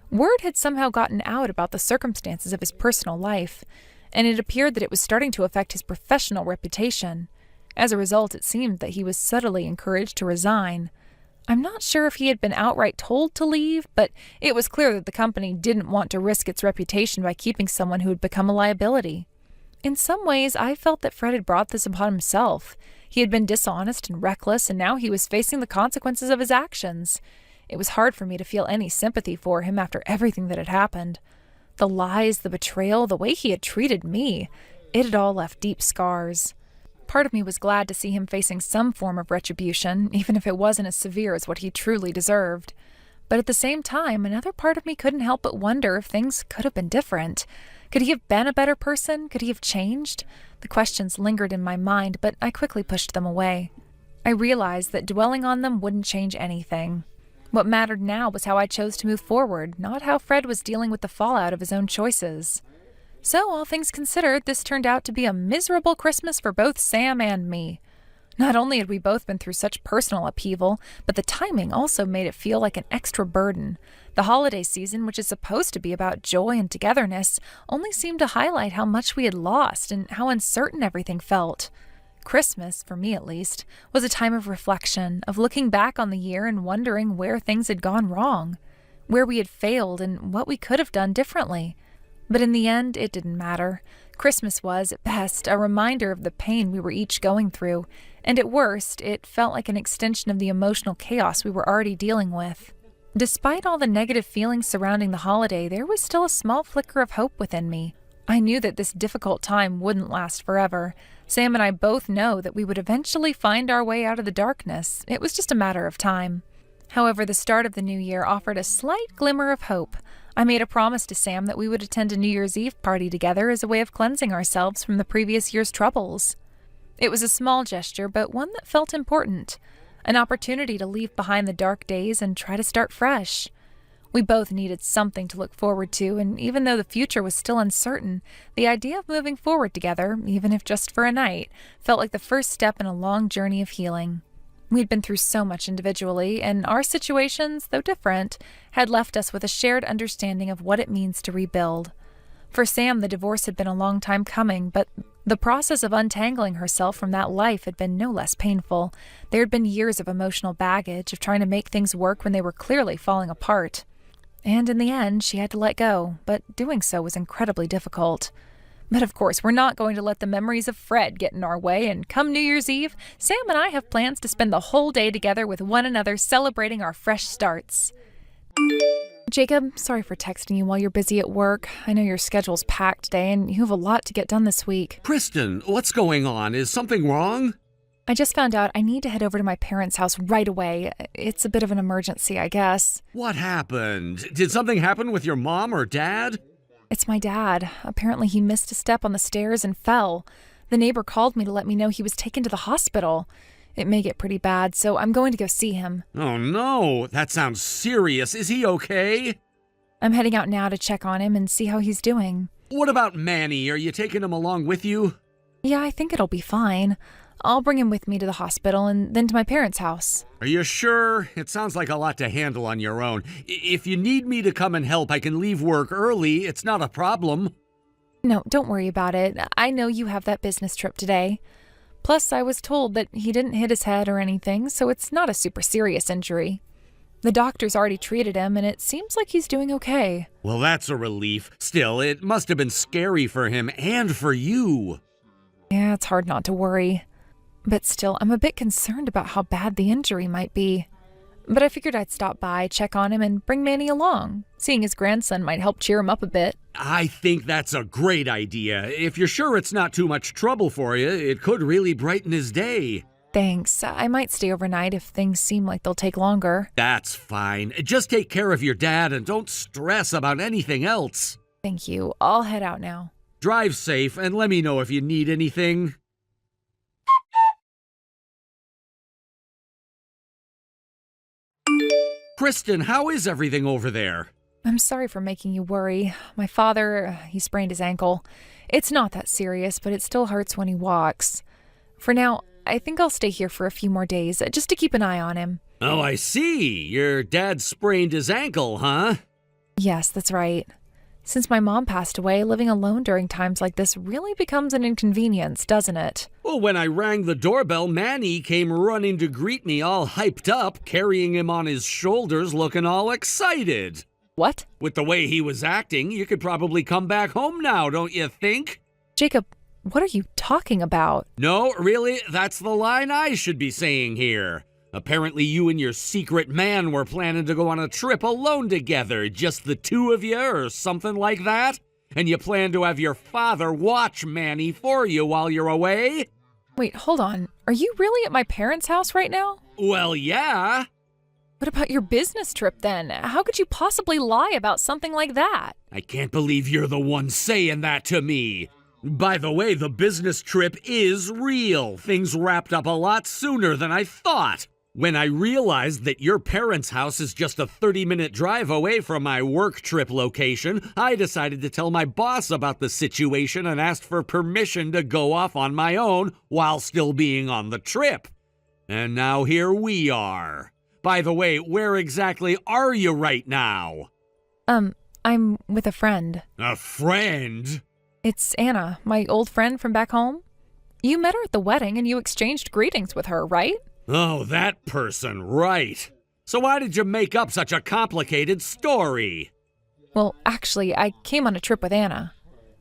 Word had somehow gotten out about the circumstances of his personal life, and it appeared that it was starting to affect his professional reputation. As a result, it seemed that he was subtly encouraged to resign. I'm not sure if he had been outright told to leave, but it was clear that the company didn't want to risk its reputation by keeping someone who had become a liability. In some ways, I felt that Fred had brought this upon himself. He had been dishonest and reckless, and now he was facing the consequences of his actions. It was hard for me to feel any sympathy for him after everything that had happened. The lies, the betrayal, the way he had treated me, it had all left deep scars. Part of me was glad to see him facing some form of retribution, even if it wasn't as severe as what he truly deserved. But at the same time, another part of me couldn't help but wonder if things could have been different. Could he have been a better person? Could he have changed? The questions lingered in my mind, but I quickly pushed them away. I realized that dwelling on them wouldn't change anything. What mattered now was how I chose to move forward, not how Fred was dealing with the fallout of his own choices. So, all things considered, this turned out to be a miserable Christmas for both Sam and me. Not only had we both been through such personal upheaval, but the timing also made it feel like an extra burden. The holiday season, which is supposed to be about joy and togetherness, only seemed to highlight how much we had lost and how uncertain everything felt. Christmas, for me at least, was a time of reflection, of looking back on the year and wondering where things had gone wrong, where we had failed and what we could have done differently. But in the end, it didn't matter. Christmas was, at best, a reminder of the pain we were each going through, and at worst, it felt like an extension of the emotional chaos we were already dealing with. Despite all the negative feelings surrounding the holiday, there was still a small flicker of hope within me. I knew that this difficult time wouldn't last forever. Sam and I both know that we would eventually find our way out of the darkness. It was just a matter of time. However, the start of the new year offered a slight glimmer of hope. I made a promise to Sam that we would attend a New Year's Eve party together as a way of cleansing ourselves from the previous year's troubles. It was a small gesture, but one that felt important. an opportunity to leave behind the dark days and try to start fresh. We both needed something to look forward to, and even though the future was still uncertain, the idea of moving forward together, even if just for a night, felt like the first step in a long journey of healing. We'd been through so much individually, and our situations, though different, had left us with a shared understanding of what it means to rebuild. For Sam, the divorce had been a long time coming, but the process of untangling herself from that life had been no less painful. There had been years of emotional baggage, of trying to make things work when they were clearly falling apart. And in the end, she had to let go, but doing so was incredibly difficult. But of course, we're not going to let the memories of Fred get in our way, and come New Year's Eve, Sam and I have plans to spend the whole day together with one another celebrating our fresh starts. Jacob, sorry for texting you while you're busy at work. I know your schedule's packed today, and you have a lot to get done this week. Kristen, what's going on? Is something wrong? I just found out I need to head over to my parents' house right away. It's a bit of an emergency, I guess. What happened? Did something happen with your mom or dad? It's my dad. Apparently he missed a step on the stairs and fell. The neighbor called me to let me know he was taken to the hospital. It may get pretty bad, so I'm going to go see him. Oh no, that sounds serious. Is he okay? I'm heading out now to check on him and see how he's doing. What about Manny? Are you taking him along with you? Yeah, I think it'll be fine. I'll bring him with me to the hospital and then to my parents' house. Are you sure? It sounds like a lot to handle on your own. If you need me to come and help, I can leave work early. It's not a problem. No, don't worry about it. I know you have that business trip today. Plus, I was told that he didn't hit his head or anything, so it's not a super serious injury. The doctor's already treated him, and it seems like he's doing okay. Well, that's a relief. Still, it must have been scary for him and for you. Yeah, it's hard not to worry. But still, I'm a bit concerned about how bad the injury might be. But I figured I'd stop by, check on him, and bring Manny along. Seeing his grandson might help cheer him up a bit. I think that's a great idea. If you're sure it's not too much trouble for you, it could really brighten his day. Thanks. I might stay overnight if things seem like they'll take longer. That's fine. Just take care of your dad and don't stress about anything else. Thank you. I'll head out now. Drive safe and let me know if you need anything. Kristen, how is everything over there? I'm sorry for making you worry. My father, he sprained his ankle. It's not that serious, but it still hurts when he walks. For now, I think I'll stay here for a few more days, just to keep an eye on him. Oh, I see. Your dad sprained his ankle, huh? Yes, that's right. Since my mom passed away, living alone during times like this really becomes an inconvenience, doesn't it? Well, when I rang the doorbell, Manny came running to greet me all hyped up, carrying him on his shoulders, looking all excited. What? With the way he was acting, you could probably come back home now, don't you think? Jacob, what are you talking about? No, really, that's the line I should be saying here. Apparently you and your secret man were planning to go on a trip alone together, just the two of you or something like that? And you plan to have your father watch Manny for you while you're away? Wait, hold on. Are you really at my parents' house right now? Well, yeah. What about your business trip then? How could you possibly lie about something like that? I can't believe you're the one saying that to me. By the way, the business trip is real. Things wrapped up a lot sooner than I thought. When I realized that your parents' house is just a 30-minute drive away from my work trip location, I decided to tell my boss about the situation and asked for permission to go off on my own while still being on the trip. And now here we are. By the way, where exactly are you right now? I'm with a friend. A friend? It's Anna, my old friend from back home. You met her at the wedding and you exchanged greetings with her, right? Oh, that person, right. So why did you make up such a complicated story? Well, actually, I came on a trip with Anna.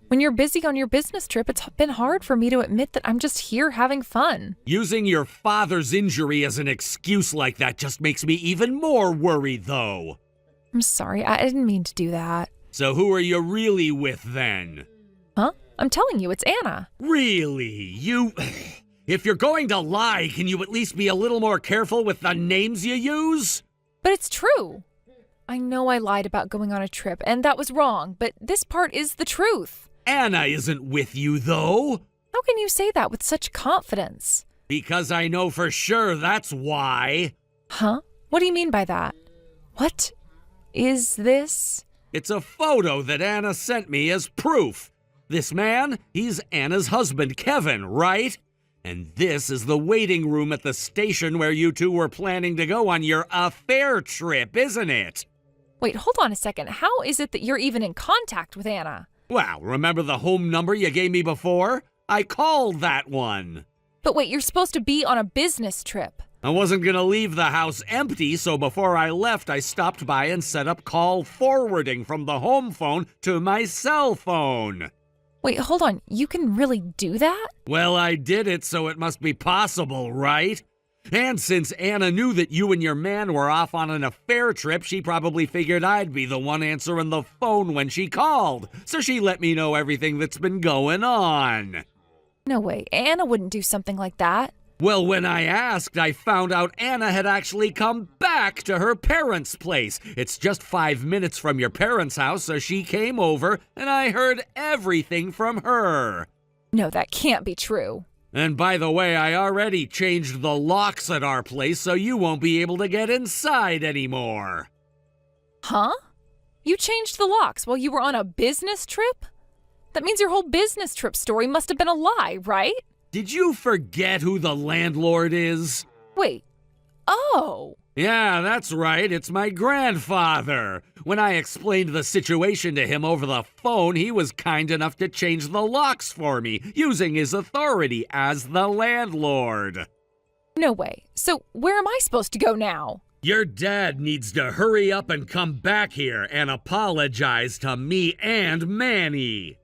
When you're busy on your business trip, it's been hard for me to admit that I'm just here having fun. Using your father's injury as an excuse like that just makes me even more worried, though. I'm sorry, I didn't mean to do that. So who are you really with, then? Huh? I'm telling you, it's Anna. Really? If you're going to lie, can you at least be a little more careful with the names you use? But it's true. I know I lied about going on a trip, and that was wrong, but this part is the truth. Anna isn't with you, though. How can you say that with such confidence? Because I know for sure that's why. Huh? What do you mean by that? What is this? It's a photo that Anna sent me as proof. This man, he's Anna's husband, Kevin, right? And this is the waiting room at the station where you two were planning to go on your affair trip, isn't it? Wait, hold on a second. How is it that you're even in contact with Anna? Well, remember the home number you gave me before? I called that one. But wait, you're supposed to be on a business trip. I wasn't gonna leave the house empty, so before I left, I stopped by and set up call forwarding from the home phone to my cell phone. Wait, hold on. You can really do that? Well, I did it, so it must be possible, right? And since Anna knew that you and your man were off on an affair trip, she probably figured I'd be the one answering the phone when she called. So she let me know everything that's been going on. No way. Anna wouldn't do something like that. Well, when I asked, I found out Anna had actually come back to her parents' place. It's just 5 minutes from your parents' house, so she came over, and I heard everything from her. No, that can't be true. And by the way, I already changed the locks at our place, so you won't be able to get inside anymore. Huh? You changed the locks while you were on a business trip? That means your whole business trip story must have been a lie, right? Did you forget who the landlord is? Wait. Oh. Yeah, that's right. It's my grandfather. When I explained the situation to him over the phone, he was kind enough to change the locks for me, using his authority as the landlord. No way. So where am I supposed to go now? Your dad needs to hurry up and come back here and apologize to me and Manny.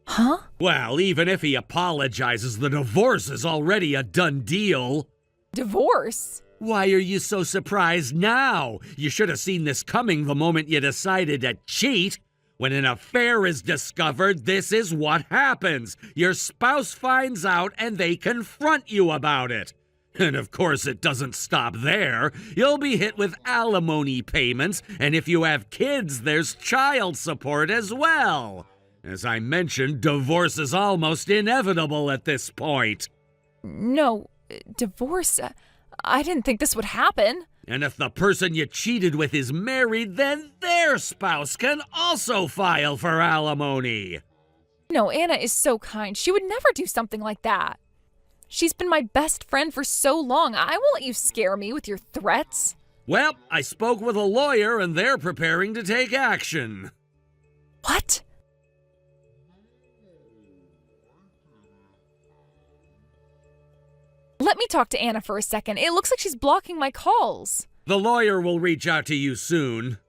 Huh? Well, even if he apologizes, the divorce is already a done deal. Divorce? Why are you so surprised now? You should have seen this coming the moment you decided to cheat. When an affair is discovered, this is what happens. Your spouse finds out and they confront you about it. And of course, it doesn't stop there. You'll be hit with alimony payments, and if you have kids, there's child support as well. As I mentioned, divorce is almost inevitable at this point. No, divorce? I didn't think this would happen. And if the person you cheated with is married, then their spouse can also file for alimony. No, Anna is so kind. She would never do something like that. She's been my best friend for so long. I won't let you scare me with your threats. Well, I spoke with a lawyer and they're preparing to take action. What? Let me talk to Anna for a second. It looks like she's blocking my calls. The lawyer will reach out to you soon.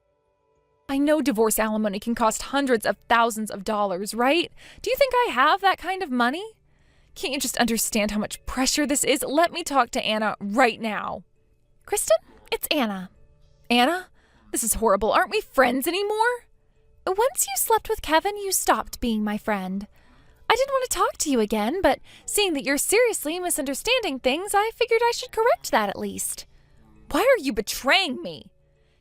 I know divorce alimony can cost hundreds of thousands of dollars, right? Do you think I have that kind of money? Can't you just understand how much pressure this is? Let me talk to Anna right now. Kristen, it's Anna. Anna, this is horrible. Aren't we friends anymore? Once you slept with Kevin, you stopped being my friend. I didn't want to talk to you again, but seeing that you're seriously misunderstanding things, I figured I should correct that at least. Why are you betraying me?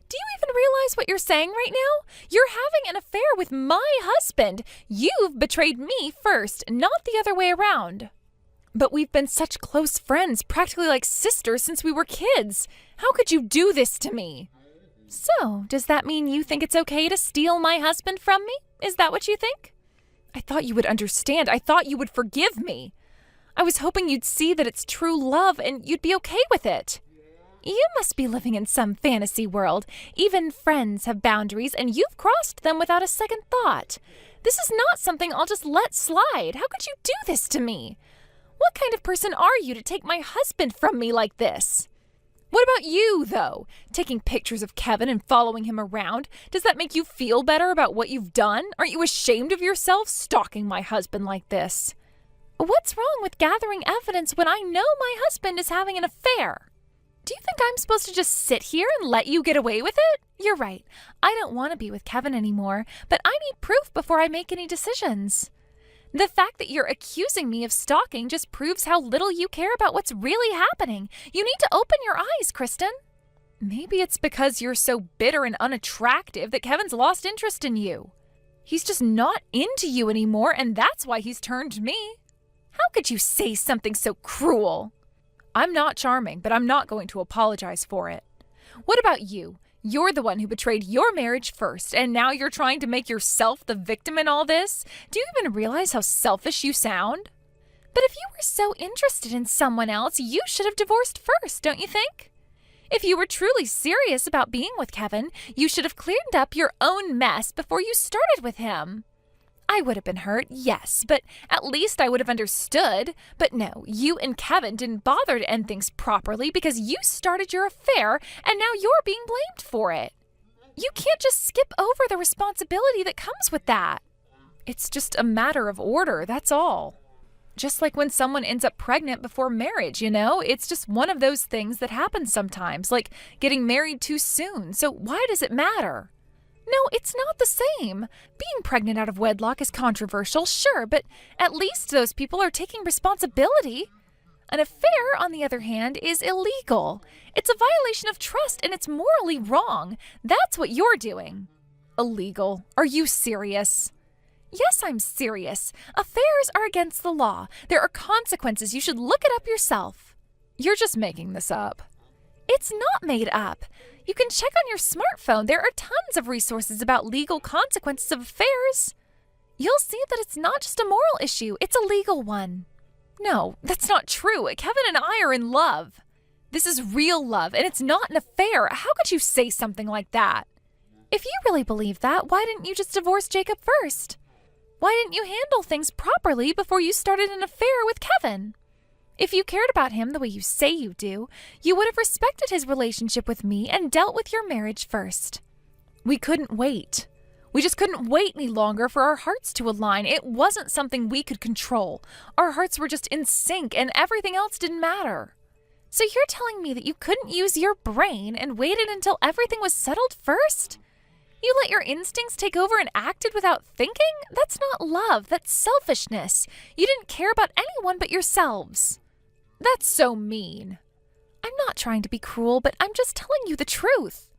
Do you even realize what you're saying right now? You're having an affair with my husband. You've betrayed me first, not the other way around. But we've been such close friends, practically like sisters since we were kids. How could you do this to me? So, does that mean you think it's okay to steal my husband from me? Is that what you think? I thought you would understand. I thought you would forgive me. I was hoping you'd see that it's true love and you'd be okay with it. You must be living in some fantasy world. Even friends have boundaries, and you've crossed them without a second thought. This is not something I'll just let slide. How could you do this to me? What kind of person are you to take my husband from me like this? What about you, though? Taking pictures of Kevin and following him around? Does that make you feel better about what you've done? Aren't you ashamed of yourself stalking my husband like this? What's wrong with gathering evidence when I know my husband is having an affair? Do you think I'm supposed to just sit here and let you get away with it? You're right. I don't want to be with Kevin anymore, but I need proof before I make any decisions. The fact that you're accusing me of stalking just proves how little you care about what's really happening. You need to open your eyes, Kristen. Maybe it's because you're so bitter and unattractive that Kevin's lost interest in you. He's just not into you anymore, and that's why he's turned me. How could you say something so cruel? I'm not charming, but I'm not going to apologize for it. What about you? You're the one who betrayed your marriage first, and now you're trying to make yourself the victim in all this? Do you even realize how selfish you sound? But if you were so interested in someone else, you should have divorced first, don't you think? If you were truly serious about being with Kevin, you should have cleaned up your own mess before you started with him. I would have been hurt, yes, but at least I would have understood. But no, you and Kevin didn't bother to end things properly because you started your affair and now you're being blamed for it. You can't just skip over the responsibility that comes with that. It's just a matter of order, that's all. Just like when someone ends up pregnant before marriage, it's just one of those things that happens sometimes, like getting married too soon. So why does it matter? No, it's not the same. Being pregnant out of wedlock is controversial, sure, but at least those people are taking responsibility. An affair, on the other hand, is illegal. It's a violation of trust and it's morally wrong. That's what you're doing. Illegal? Are you serious? Yes, I'm serious. Affairs are against the law. There are consequences. You should look it up yourself. You're just making this up. It's not made up. You can check on your smartphone. There are tons of resources about legal consequences of affairs. You'll see that it's not just a moral issue, it's a legal one. No, that's not true. Kevin and I are in love. This is real love, and it's not an affair. How could you say something like that? If you really believe that, why didn't you just divorce Jacob first? Why didn't you handle things properly before you started an affair with Kevin? If you cared about him the way you say you do, you would have respected his relationship with me and dealt with your marriage first. We couldn't wait. We just couldn't wait any longer for our hearts to align. It wasn't something we could control. Our hearts were just in sync and everything else didn't matter. So you're telling me that you couldn't use your brain and waited until everything was settled first? You let your instincts take over and acted without thinking? That's not love, that's selfishness. You didn't care about anyone but yourselves. That's so mean. I'm not trying to be cruel, but I'm just telling you the truth.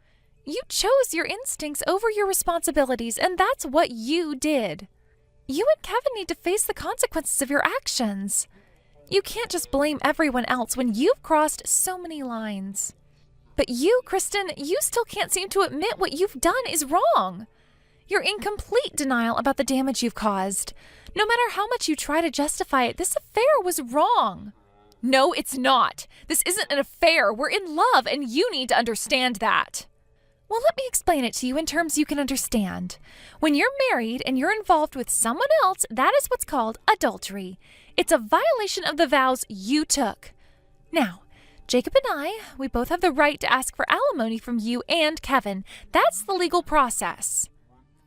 You chose your instincts over your responsibilities, and that's what you did. You and Kevin need to face the consequences of your actions. You can't just blame everyone else when you've crossed so many lines. But you, Kristen, you still can't seem to admit what you've done is wrong. You're in complete denial about the damage you've caused. No matter how much you try to justify it, this affair was wrong. No, it's not. This isn't an affair. We're in love, and you need to understand that. Well, let me explain it to you in terms you can understand. When you're married and you're involved with someone else, that is what's called adultery. It's a violation of the vows you took. Now, Jacob and we both have the right to ask for alimony from you and Kevin. That's the legal process.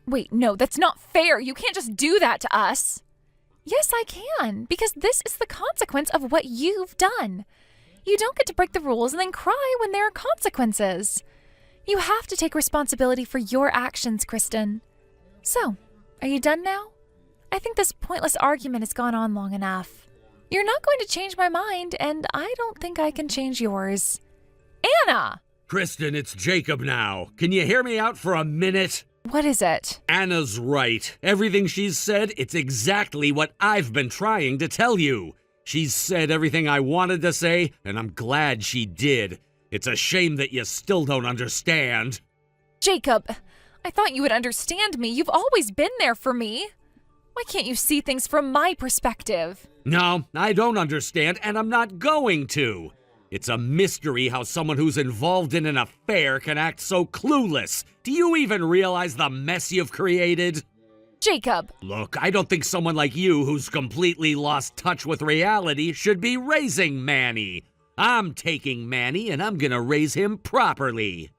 Wait, no, that's not fair. You can't just do that to us. Yes, I can, because this is the consequence of what you've done. You don't get to break the rules and then cry when there are consequences. You have to take responsibility for your actions, Kristen. So, are you done now? I think this pointless argument has gone on long enough. You're not going to change my mind, and I don't think I can change yours. Anna! Kristen, it's Jacob now. Can you hear me out for a minute? What is it? Anna's right. Everything she's said, it's exactly what I've been trying to tell you. She's said everything I wanted to say, and I'm glad she did. It's a shame that you still don't understand. Jacob, I thought you would understand me. You've always been there for me. Why can't you see things from my perspective? No, I don't understand, and I'm not going to. It's a mystery how someone who's involved in an affair can act so clueless. Do you even realize the mess you've created? Jacob! Look, I don't think someone like you who's completely lost touch with reality should be raising Manny. I'm taking Manny, and I'm gonna raise him properly.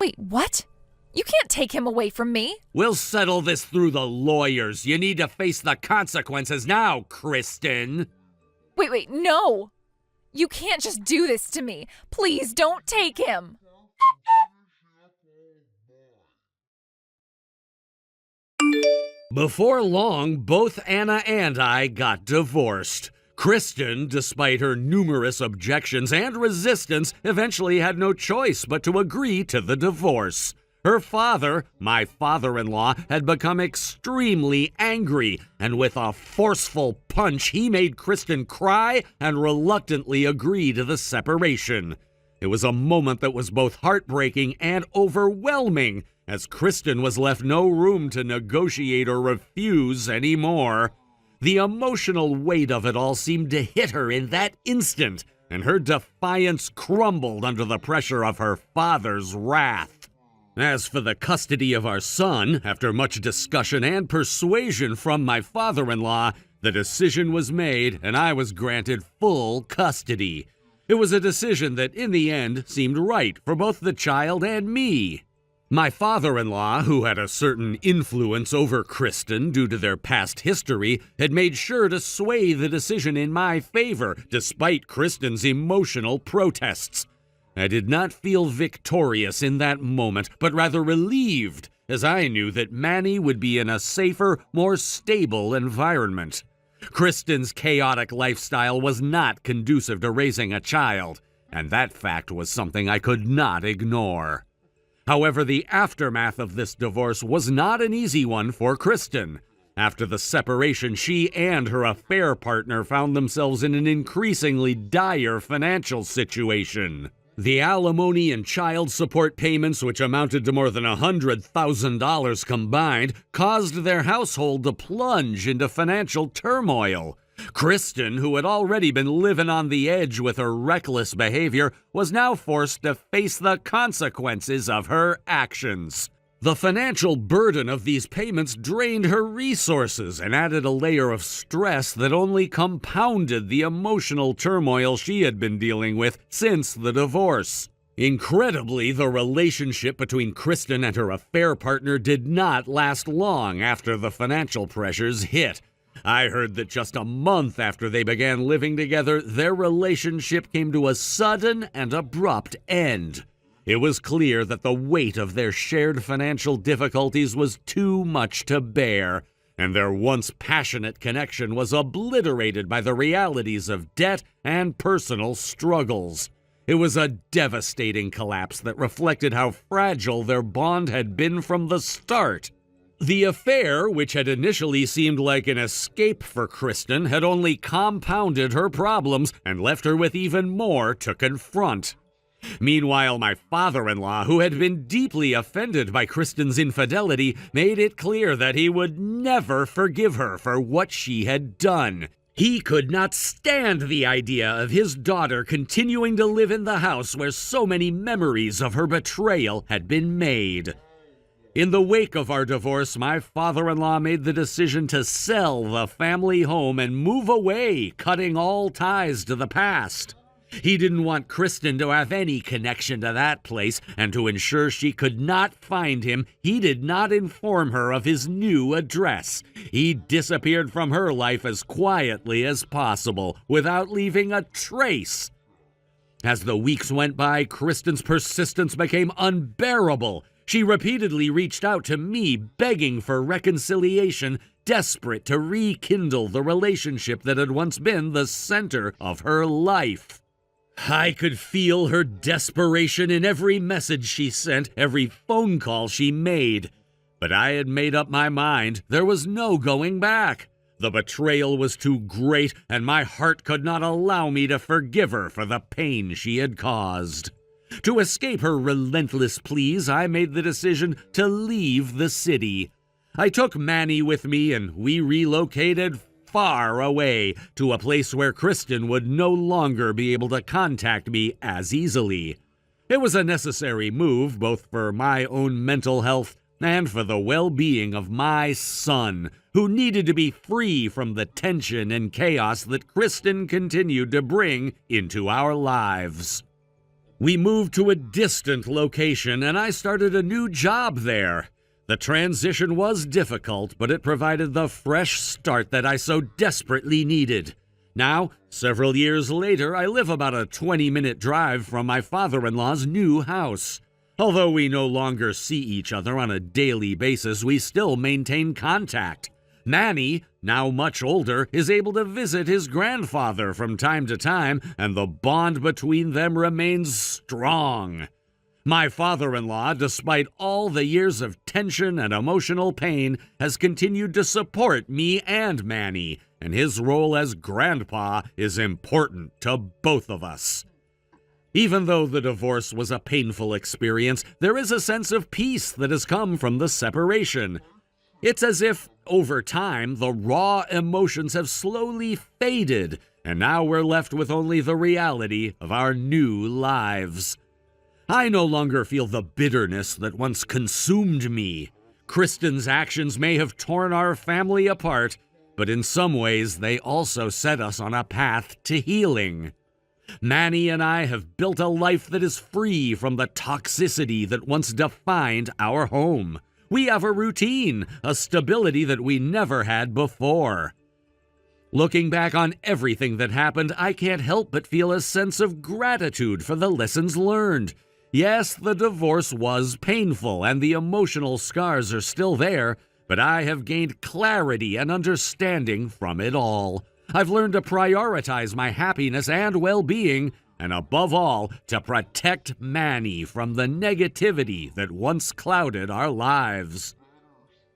Wait, what? You can't take him away from me. We'll settle this through the lawyers. You need to face the consequences now, Kristen. Wait, no! You can't just do this to me. Please don't take him. Before long, both Anna and I got divorced. Kristen, despite her numerous objections and resistance, eventually had no choice but to agree to the divorce. Her father, my father-in-law, had become extremely angry, and with a forceful punch, he made Kristen cry and reluctantly agree to the separation. It was a moment that was both heartbreaking and overwhelming, as Kristen was left no room to negotiate or refuse anymore. The emotional weight of it all seemed to hit her in that instant, and her defiance crumbled under the pressure of her father's wrath. As for the custody of our son, after much discussion and persuasion from my father-in-law, the decision was made and I was granted full custody. It was a decision that, in the end, seemed right for both the child and me. My father-in-law, who had a certain influence over Kristen due to their past history, had made sure to sway the decision in my favor, despite Kristen's emotional protests. I did not feel victorious in that moment, but rather relieved, as I knew that Manny would be in a safer, more stable environment. Kristen's chaotic lifestyle was not conducive to raising a child, and that fact was something I could not ignore. However, the aftermath of this divorce was not an easy one for Kristen. After the separation, she and her affair partner found themselves in an increasingly dire financial situation. The alimony and child support payments, which amounted to more than $100,000 combined, caused their household to plunge into financial turmoil. Kristen, who had already been living on the edge with her reckless behavior, was now forced to face the consequences of her actions. The financial burden of these payments drained her resources and added a layer of stress that only compounded the emotional turmoil she had been dealing with since the divorce. Incredibly, the relationship between Kristen and her affair partner did not last long after the financial pressures hit. I heard that just a month after they began living together, their relationship came to a sudden and abrupt end. It was clear that the weight of their shared financial difficulties was too much to bear, and their once passionate connection was obliterated by the realities of debt and personal struggles. It was a devastating collapse that reflected how fragile their bond had been from the start. The affair, which had initially seemed like an escape for Kristen, had only compounded her problems and left her with even more to confront. Meanwhile, my father-in-law, who had been deeply offended by Kristen's infidelity, made it clear that he would never forgive her for what she had done. He could not stand the idea of his daughter continuing to live in the house where so many memories of her betrayal had been made. In the wake of our divorce, my father-in-law made the decision to sell the family home and move away, cutting all ties to the past. He didn't want Kristen to have any connection to that place, and to ensure she could not find him, he did not inform her of his new address. He disappeared from her life as quietly as possible, without leaving a trace. As the weeks went by, Kristen's persistence became unbearable. She repeatedly reached out to me, begging for reconciliation, desperate to rekindle the relationship that had once been the center of her life. I could feel her desperation in every message she sent, every phone call she made. But I had made up my mind. There was no going back. The betrayal was too great, and my heart could not allow me to forgive her for the pain she had caused. To escape her relentless pleas, I made the decision to leave the city. I took Manny with me, and we relocated far away to a place where Kristen would no longer be able to contact me as easily. It was a necessary move, both for my own mental health and for the well-being of my son, who needed to be free from the tension and chaos that Kristen continued to bring into our lives. We moved to a distant location, and I started a new job there. The transition was difficult, but it provided the fresh start that I so desperately needed. Now, several years later, I live about a 20-minute drive from my father-in-law's new house. Although we no longer see each other on a daily basis, we still maintain contact. Manny, now much older, is able to visit his grandfather from time to time, and the bond between them remains strong. My father-in-law, despite all the years of tension and emotional pain, has continued to support me and Manny, and his role as grandpa is important to both of us. Even though the divorce was a painful experience, there is a sense of peace that has come from the separation. It's as if, over time, the raw emotions have slowly faded, and now we're left with only the reality of our new lives. I no longer feel the bitterness that once consumed me. Kristen's actions may have torn our family apart, but in some ways they also set us on a path to healing. Manny and I have built a life that is free from the toxicity that once defined our home. We have a routine, a stability that we never had before. Looking back on everything that happened, I can't help but feel a sense of gratitude for the lessons learned. Yes, the divorce was painful and the emotional scars are still there, but I have gained clarity and understanding from it all. I've learned to prioritize my happiness and well-being, and above all, to protect Manny from the negativity that once clouded our lives.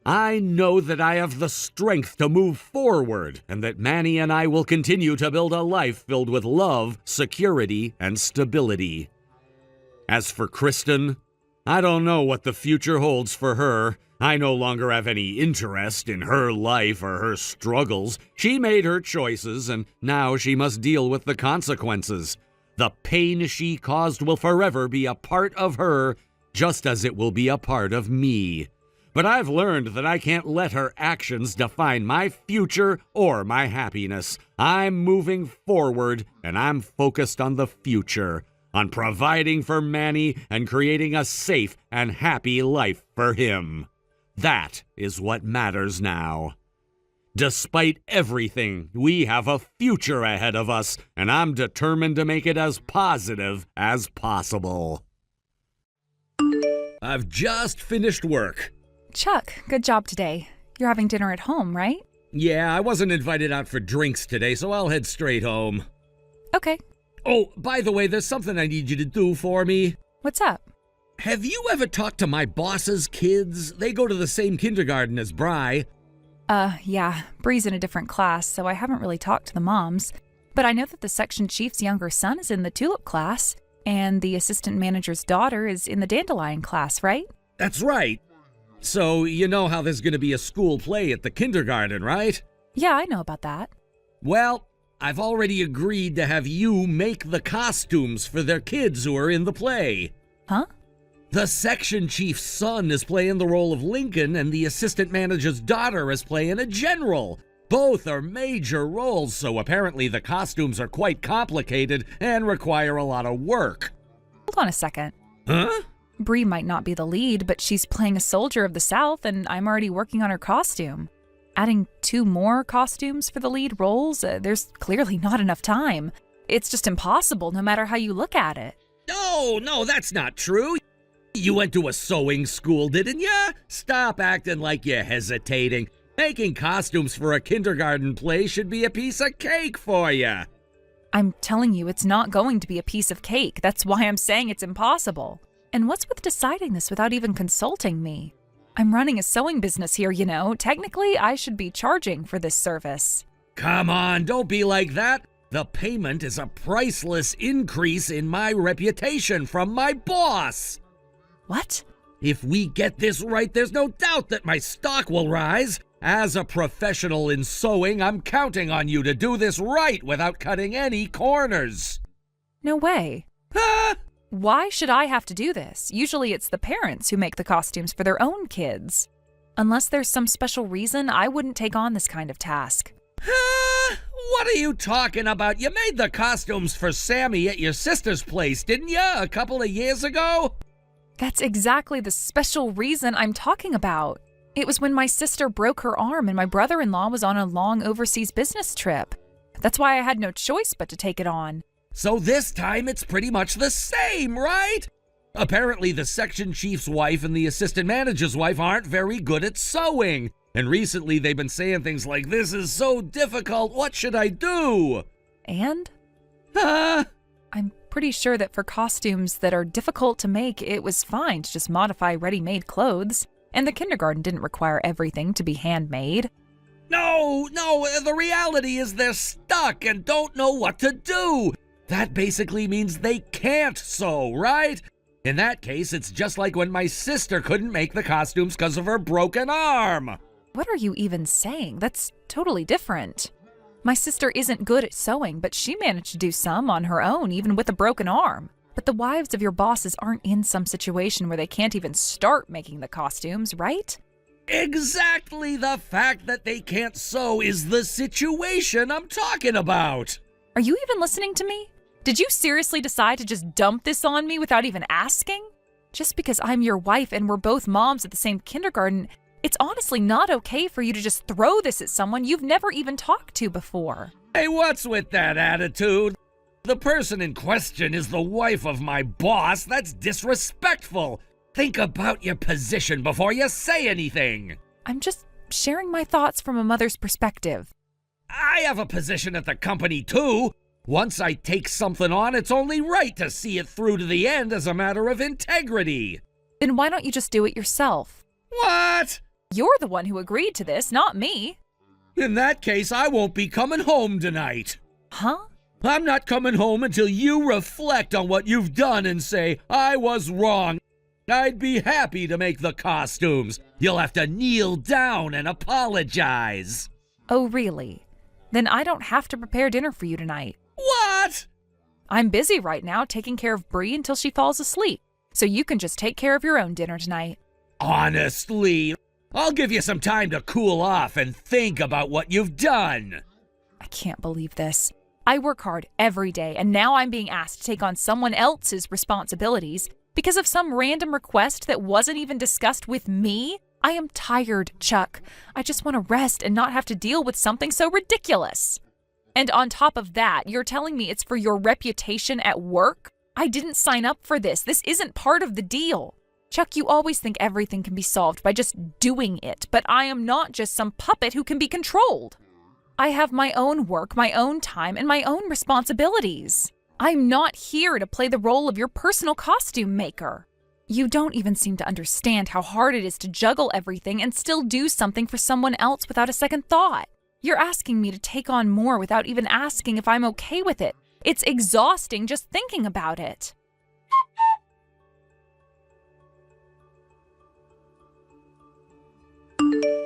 I know that I have the strength to move forward, and that Manny and I will continue to build a life filled with love, security, and stability. As for Kristen, I don't know what the future holds for her. I no longer have any interest in her life or her struggles. She made her choices, and now she must deal with the consequences. The pain she caused will forever be a part of her, just as it will be a part of me. But I've learned that I can't let her actions define my future or my happiness. I'm moving forward, and I'm focused on the future, on providing for Manny and creating a safe and happy life for him. That is what matters now. Despite everything, we have a future ahead of us, and I'm determined to make it as positive as possible. I've just finished work. Chuck, good job today. You're having dinner at home, right? Yeah, I wasn't invited out for drinks today, so I'll head straight home. Okay. Oh, by the way, there's something I need you to do for me. What's up? Have you ever talked to my boss's kids? They go to the same kindergarten as Bri. Yeah. Bree's in a different class, so I haven't really talked to the moms. But I know that the section chief's younger son is in the tulip class, and the assistant manager's daughter is in the dandelion class, right? That's right. So, you know how there's going to be a school play at the kindergarten, right? Yeah, I know about that. Well, I've already agreed to have you make the costumes for their kids who are in the play. Huh? The section chief's son is playing the role of Lincoln, and the assistant manager's daughter is playing a general. Both are major roles, so apparently the costumes are quite complicated and require a lot of work. Hold on a second. Huh? Bree might not be the lead, but she's playing a soldier of the South, and I'm already working on her costume. Adding 2 more costumes for the lead roles, there's clearly not enough time. It's just impossible, no matter how you look at it. No, that's not true. You went to a sewing school, didn't ya? Stop acting like you're hesitating. Making costumes for a kindergarten play should be a piece of cake for ya. I'm telling you, it's not going to be a piece of cake. That's why I'm saying it's impossible. And what's with deciding this without even consulting me? I'm running a sewing business here, you know. Technically, I should be charging for this service. Come on, don't be like that. The payment is a priceless increase in my reputation from my boss. What? If we get this right, there's no doubt that my stock will rise. As a professional in sewing, I'm counting on you to do this right without cutting any corners. No way. Huh? Why should I have to do this? Usually it's the parents who make the costumes for their own kids. Unless there's some special reason, I wouldn't take on this kind of task. What are you talking about? You made the costumes for Sammy at your sister's place, didn't you, a couple of years ago? That's exactly the special reason I'm talking about. It was when my sister broke her arm and my brother-in-law was on a long overseas business trip. That's why I had no choice but to take it on. So this time it's pretty much the same, right? Apparently the section chief's wife and the assistant manager's wife aren't very good at sewing. And recently they've been saying things like, "This is so difficult, what should I do?" And? Huh? I'm pretty sure that for costumes that are difficult to make, it was fine to just modify ready-made clothes, and the kindergarten didn't require everything to be handmade. No, the reality is they're stuck and don't know what to do. That basically means they can't sew, right? In that case, it's just like when my sister couldn't make the costumes because of her broken arm. What are you even saying? That's totally different. My sister isn't good at sewing, but she managed to do some on her own, even with a broken arm. But the wives of your bosses aren't in some situation where they can't even start making the costumes, right? Exactly, the fact that they can't sew is the situation I'm talking about. Are you even listening to me? Did you seriously decide to just dump this on me without even asking? Just because I'm your wife and we're both moms at the same kindergarten, it's honestly not okay for you to just throw this at someone you've never even talked to before. Hey, what's with that attitude? The person in question is the wife of my boss. That's disrespectful. Think about your position before you say anything. I'm just sharing my thoughts from a mother's perspective. I have a position at the company too. Once I take something on, it's only right to see it through to the end as a matter of integrity. Then why don't you just do it yourself? What? You're the one who agreed to this, not me. In that case, I won't be coming home tonight. Huh? I'm not coming home until you reflect on what you've done and say, I was wrong. I'd be happy to make the costumes. You'll have to kneel down and apologize. Oh, really? Then I don't have to prepare dinner for you tonight. What? I'm busy right now taking care of Bree until she falls asleep, so you can just take care of your own dinner tonight. Honestly, I'll give you some time to cool off and think about what you've done. I can't believe this. I work hard every day, and now I'm being asked to take on someone else's responsibilities because of some random request that wasn't even discussed with me? I am tired, Chuck. I just want to rest and not have to deal with something so ridiculous. And on top of that, you're telling me it's for your reputation at work? I didn't sign up for this. This isn't part of the deal. Chuck, you always think everything can be solved by just doing it, but I am not just some puppet who can be controlled. I have my own work, my own time, and my own responsibilities. I'm not here to play the role of your personal costume maker. You don't even seem to understand how hard it is to juggle everything and still do something for someone else without a second thought. You're asking me to take on more without even asking if I'm okay with it. It's exhausting just thinking about it.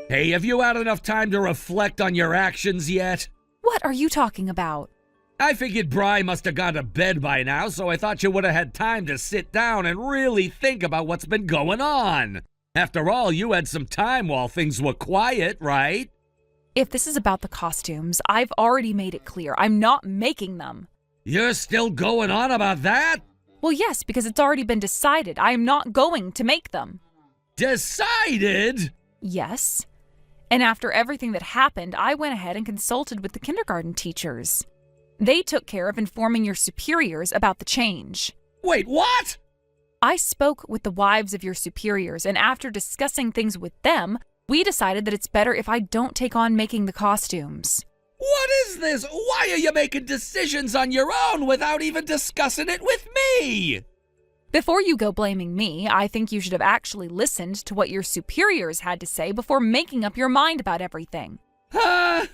Hey, have you had enough time to reflect on your actions yet? What are you talking about? I figured Bri must have gone to bed by now, so I thought you would have had time to sit down and really think about what's been going on. After all, you had some time while things were quiet, right? If this is about the costumes, I've already made it clear. I'm not making them. You're still going on about that? Well, yes, because it's already been decided. I am not going to make them. Decided? Yes. And after everything that happened, I went ahead and consulted with the kindergarten teachers. They took care of informing your superiors about the change. Wait, what? I spoke with the wives of your superiors, and after discussing things with them, we decided that it's better if I don't take on making the costumes. What is this? Why are you making decisions on your own without even discussing it with me? Before you go blaming me, I think you should have actually listened to what your superiors had to say before making up your mind about everything. Huh?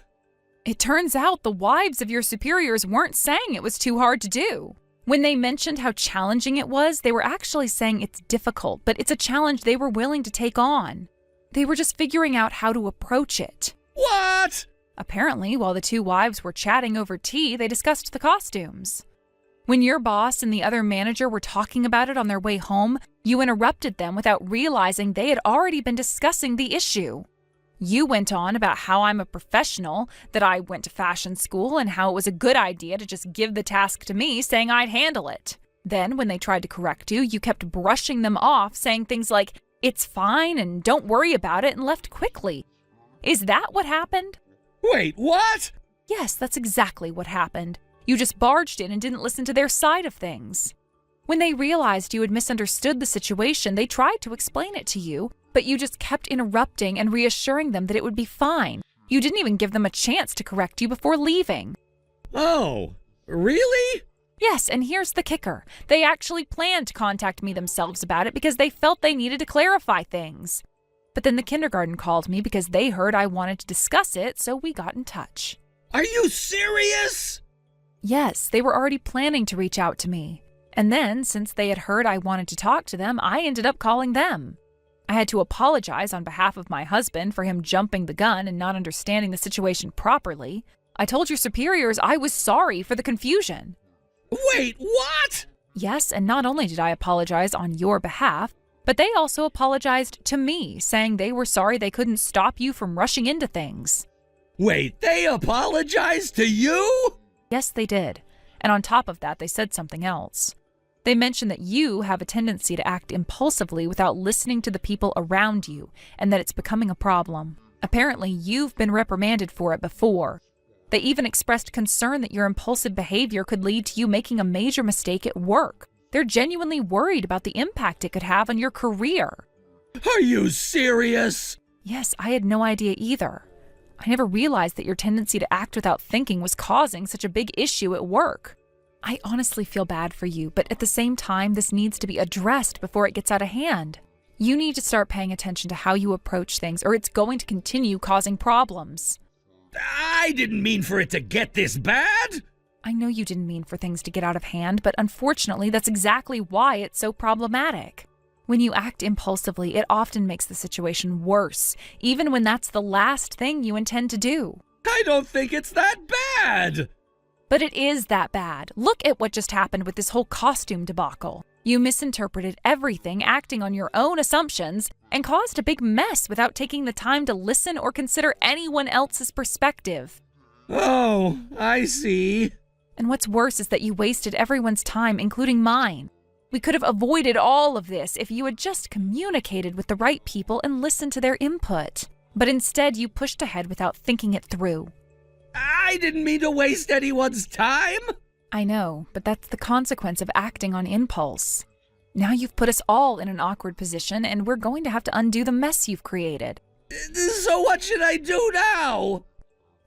It turns out the wives of your superiors weren't saying it was too hard to do. When they mentioned how challenging it was, they were actually saying it's difficult, but it's a challenge they were willing to take on. They were just figuring out how to approach it. What? Apparently, while the two wives were chatting over tea, they discussed the costumes. When your boss and the other manager were talking about it on their way home, you interrupted them without realizing they had already been discussing the issue. You went on about how I'm a professional, that I went to fashion school, and how it was a good idea to just give the task to me, saying I'd handle it. Then, when they tried to correct you, you kept brushing them off, saying things like, "It's fine," and "Don't worry about it," and left quickly. Is that what happened? Wait, what? Yes, that's exactly what happened. You just barged in and didn't listen to their side of things. When they realized you had misunderstood the situation, they tried to explain it to you, but you just kept interrupting and reassuring them that it would be fine. You didn't even give them a chance to correct you before leaving. Oh, really? Yes, and here's the kicker. They actually planned to contact me themselves about it because they felt they needed to clarify things. But then the kindergarten called me because they heard I wanted to discuss it, so we got in touch. Are you serious? Yes, they were already planning to reach out to me. And then, since they had heard I wanted to talk to them, I ended up calling them. I had to apologize on behalf of my husband for him jumping the gun and not understanding the situation properly. I told your superiors I was sorry for the confusion. Wait, what? Yes, and not only did I apologize on your behalf, but they also apologized to me, saying they were sorry they couldn't stop you from rushing into things. Wait, they apologized to you? Yes, they did. And on top of that, they said something else. They mentioned that you have a tendency to act impulsively without listening to the people around you, and that it's becoming a problem. Apparently, you've been reprimanded for it before. They even expressed concern that your impulsive behavior could lead to you making a major mistake at work. They're genuinely worried about the impact it could have on your career. Are you serious? Yes, I had no idea either. I never realized that your tendency to act without thinking was causing such a big issue at work. I honestly feel bad for you, but at the same time, this needs to be addressed before it gets out of hand. You need to start paying attention to how you approach things, or it's going to continue causing problems. I didn't mean for it to get this bad. I know you didn't mean for things to get out of hand, but unfortunately, that's exactly why it's so problematic. When you act impulsively, it often makes the situation worse, even when that's the last thing you intend to do. I don't think it's that bad. But it is that bad. Look at what just happened with this whole costume debacle. You misinterpreted everything, acting on your own assumptions, and caused a big mess without taking the time to listen or consider anyone else's perspective. Oh, I see. And what's worse is that you wasted everyone's time, including mine. We could have avoided all of this if you had just communicated with the right people and listened to their input. But instead, you pushed ahead without thinking it through. I didn't mean to waste anyone's time. I know, but that's the consequence of acting on impulse. Now you've put us all in an awkward position, and we're going to have to undo the mess you've created. So what should I do now?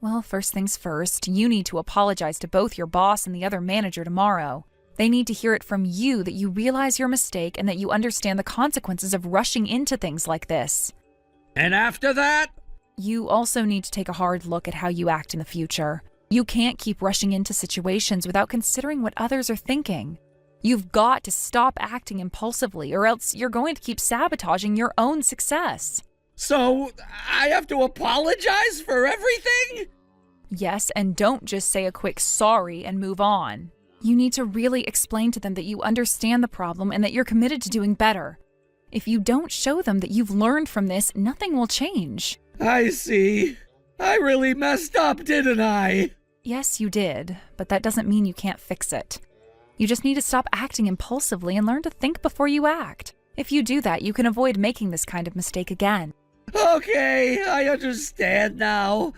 Well, first things first, you need to apologize to both your boss and the other manager tomorrow. They need to hear it from you that you realize your mistake and that you understand the consequences of rushing into things like this. And after that? You also need to take a hard look at how you act in the future. You can't keep rushing into situations without considering what others are thinking. You've got to stop acting impulsively, or else you're going to keep sabotaging your own success. So, I have to apologize for everything? Yes, and don't just say a quick sorry and move on. You need to really explain to them that you understand the problem and that you're committed to doing better. If you don't show them that you've learned from this, nothing will change. I see. I really messed up, didn't I? Yes, you did, but that doesn't mean you can't fix it. You just need to stop acting impulsively and learn to think before you act. If you do that, you can avoid making this kind of mistake again. Okay, I understand now.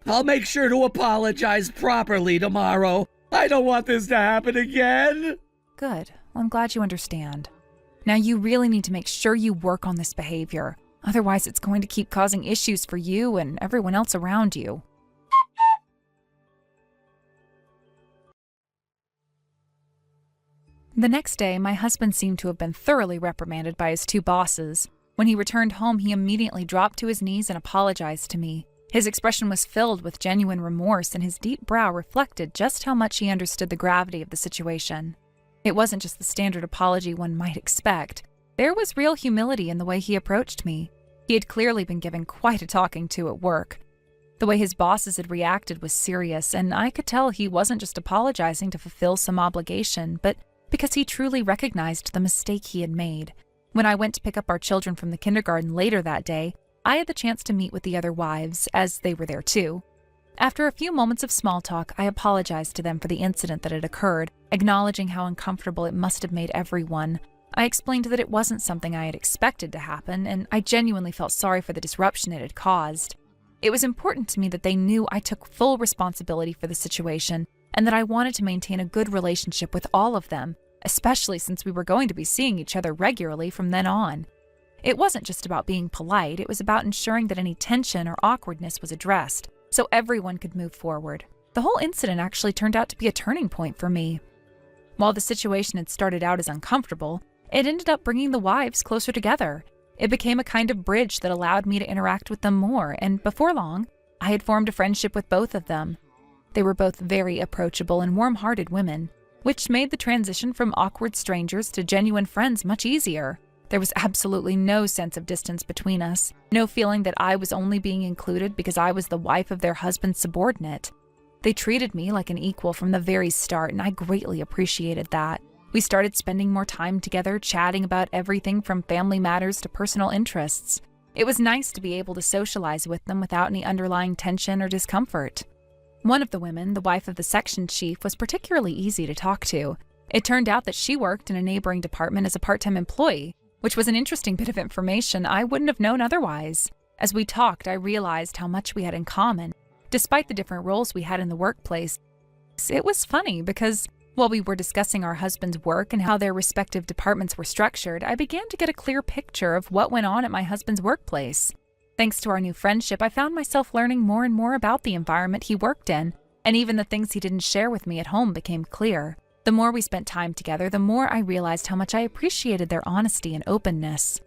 I'll make sure to apologize properly tomorrow. I don't want this to happen again. Good. Well, I'm glad you understand. Now you really need to make sure you work on this behavior. Otherwise, it's going to keep causing issues for you and everyone else around you. The next day, my husband seemed to have been thoroughly reprimanded by his two bosses. When he returned home, he immediately dropped to his knees and apologized to me. His expression was filled with genuine remorse, and his deep brow reflected just how much he understood the gravity of the situation. It wasn't just the standard apology one might expect. There was real humility in the way he approached me. He had clearly been given quite a talking to at work. The way his bosses had reacted was serious, and I could tell he wasn't just apologizing to fulfill some obligation, but because he truly recognized the mistake he had made. When I went to pick up our children from the kindergarten later that day, I had the chance to meet with the other wives, as they were there too. After a few moments of small talk, I apologized to them for the incident that had occurred, acknowledging how uncomfortable it must have made everyone. I explained that it wasn't something I had expected to happen, and I genuinely felt sorry for the disruption it had caused. It was important to me that they knew I took full responsibility for the situation, and that I wanted to maintain a good relationship with all of them, especially since we were going to be seeing each other regularly from then on. It wasn't just about being polite, it was about ensuring that any tension or awkwardness was addressed, so everyone could move forward. The whole incident actually turned out to be a turning point for me. While the situation had started out as uncomfortable, it ended up bringing the wives closer together. It became a kind of bridge that allowed me to interact with them more, and before long, I had formed a friendship with both of them. They were both very approachable and warm-hearted women, which made the transition from awkward strangers to genuine friends much easier. There was absolutely no sense of distance between us, no feeling that I was only being included because I was the wife of their husband's subordinate. They treated me like an equal from the very start, and I greatly appreciated that. We started spending more time together, chatting about everything from family matters to personal interests. It was nice to be able to socialize with them without any underlying tension or discomfort. One of the women, the wife of the section chief, was particularly easy to talk to. It turned out that she worked in a neighboring department as a part-time employee, which was an interesting bit of information I wouldn't have known otherwise. As we talked, I realized how much we had in common. Despite the different roles we had in the workplace, it was funny because while we were discussing our husband's work and how their respective departments were structured, I began to get a clear picture of what went on at my husband's workplace. Thanks to our new friendship, I found myself learning more and more about the environment he worked in, and even the things he didn't share with me at home became clear. The more we spent time together, the more I realized how much I appreciated their honesty and openness.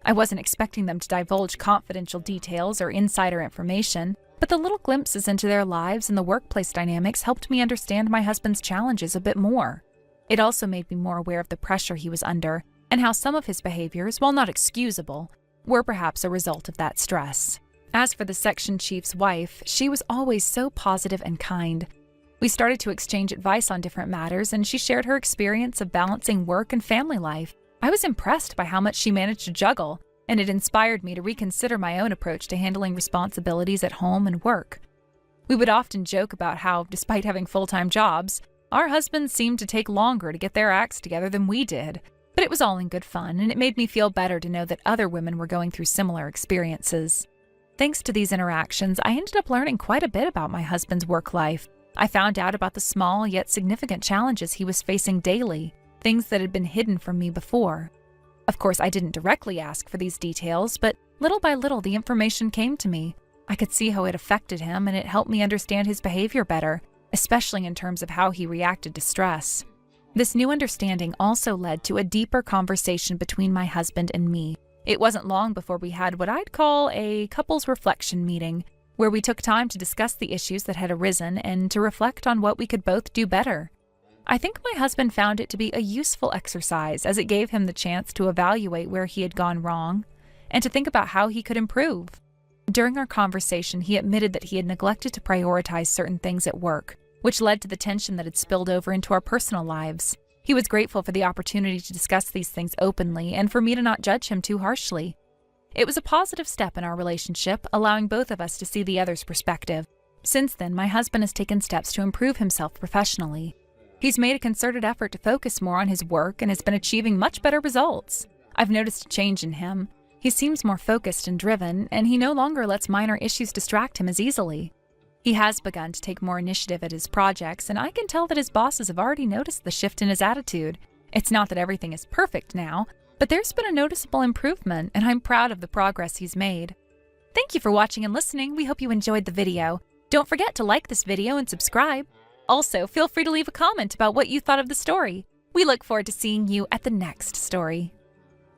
I wasn't expecting them to divulge confidential details or insider information, but the little glimpses into their lives and the workplace dynamics helped me understand my husband's challenges a bit more. It also made me more aware of the pressure he was under and how some of his behaviors, while not excusable, were perhaps a result of that stress. As for the section chief's wife, she was always so positive and kind. We started to exchange advice on different matters, and she shared her experience of balancing work and family life. I was impressed by how much she managed to juggle, and it inspired me to reconsider my own approach to handling responsibilities at home and work. We would often joke about how, despite having full-time jobs, our husbands seemed to take longer to get their acts together than we did. But it was all in good fun, and it made me feel better to know that other women were going through similar experiences. Thanks to these interactions, I ended up learning quite a bit about my husband's work life. I found out about the small yet significant challenges he was facing daily, things that had been hidden from me before. Of course, I didn't directly ask for these details, but little by little the information came to me. I could see how it affected him, and it helped me understand his behavior better, especially in terms of how he reacted to stress. This new understanding also led to a deeper conversation between my husband and me. It wasn't long before we had what I'd call a couples reflection meeting, where we took time to discuss the issues that had arisen and to reflect on what we could both do better. I think my husband found it to be a useful exercise, as it gave him the chance to evaluate where he had gone wrong and to think about how he could improve. During our conversation, he admitted that he had neglected to prioritize certain things at work, which led to the tension that had spilled over into our personal lives. He was grateful for the opportunity to discuss these things openly and for me to not judge him too harshly. It was a positive step in our relationship, allowing both of us to see the other's perspective. Since then, my husband has taken steps to improve himself professionally. He's made a concerted effort to focus more on his work and has been achieving much better results. I've noticed a change in him. He seems more focused and driven, and he no longer lets minor issues distract him as easily. He has begun to take more initiative at his projects, and I can tell that his bosses have already noticed the shift in his attitude. It's not that everything is perfect now, but there's been a noticeable improvement, and I'm proud of the progress he's made. Thank you for watching and listening. We hope you enjoyed the video. Don't forget to like this video and subscribe. Also, feel free to leave a comment about what you thought of the story. We look forward to seeing you at the next story.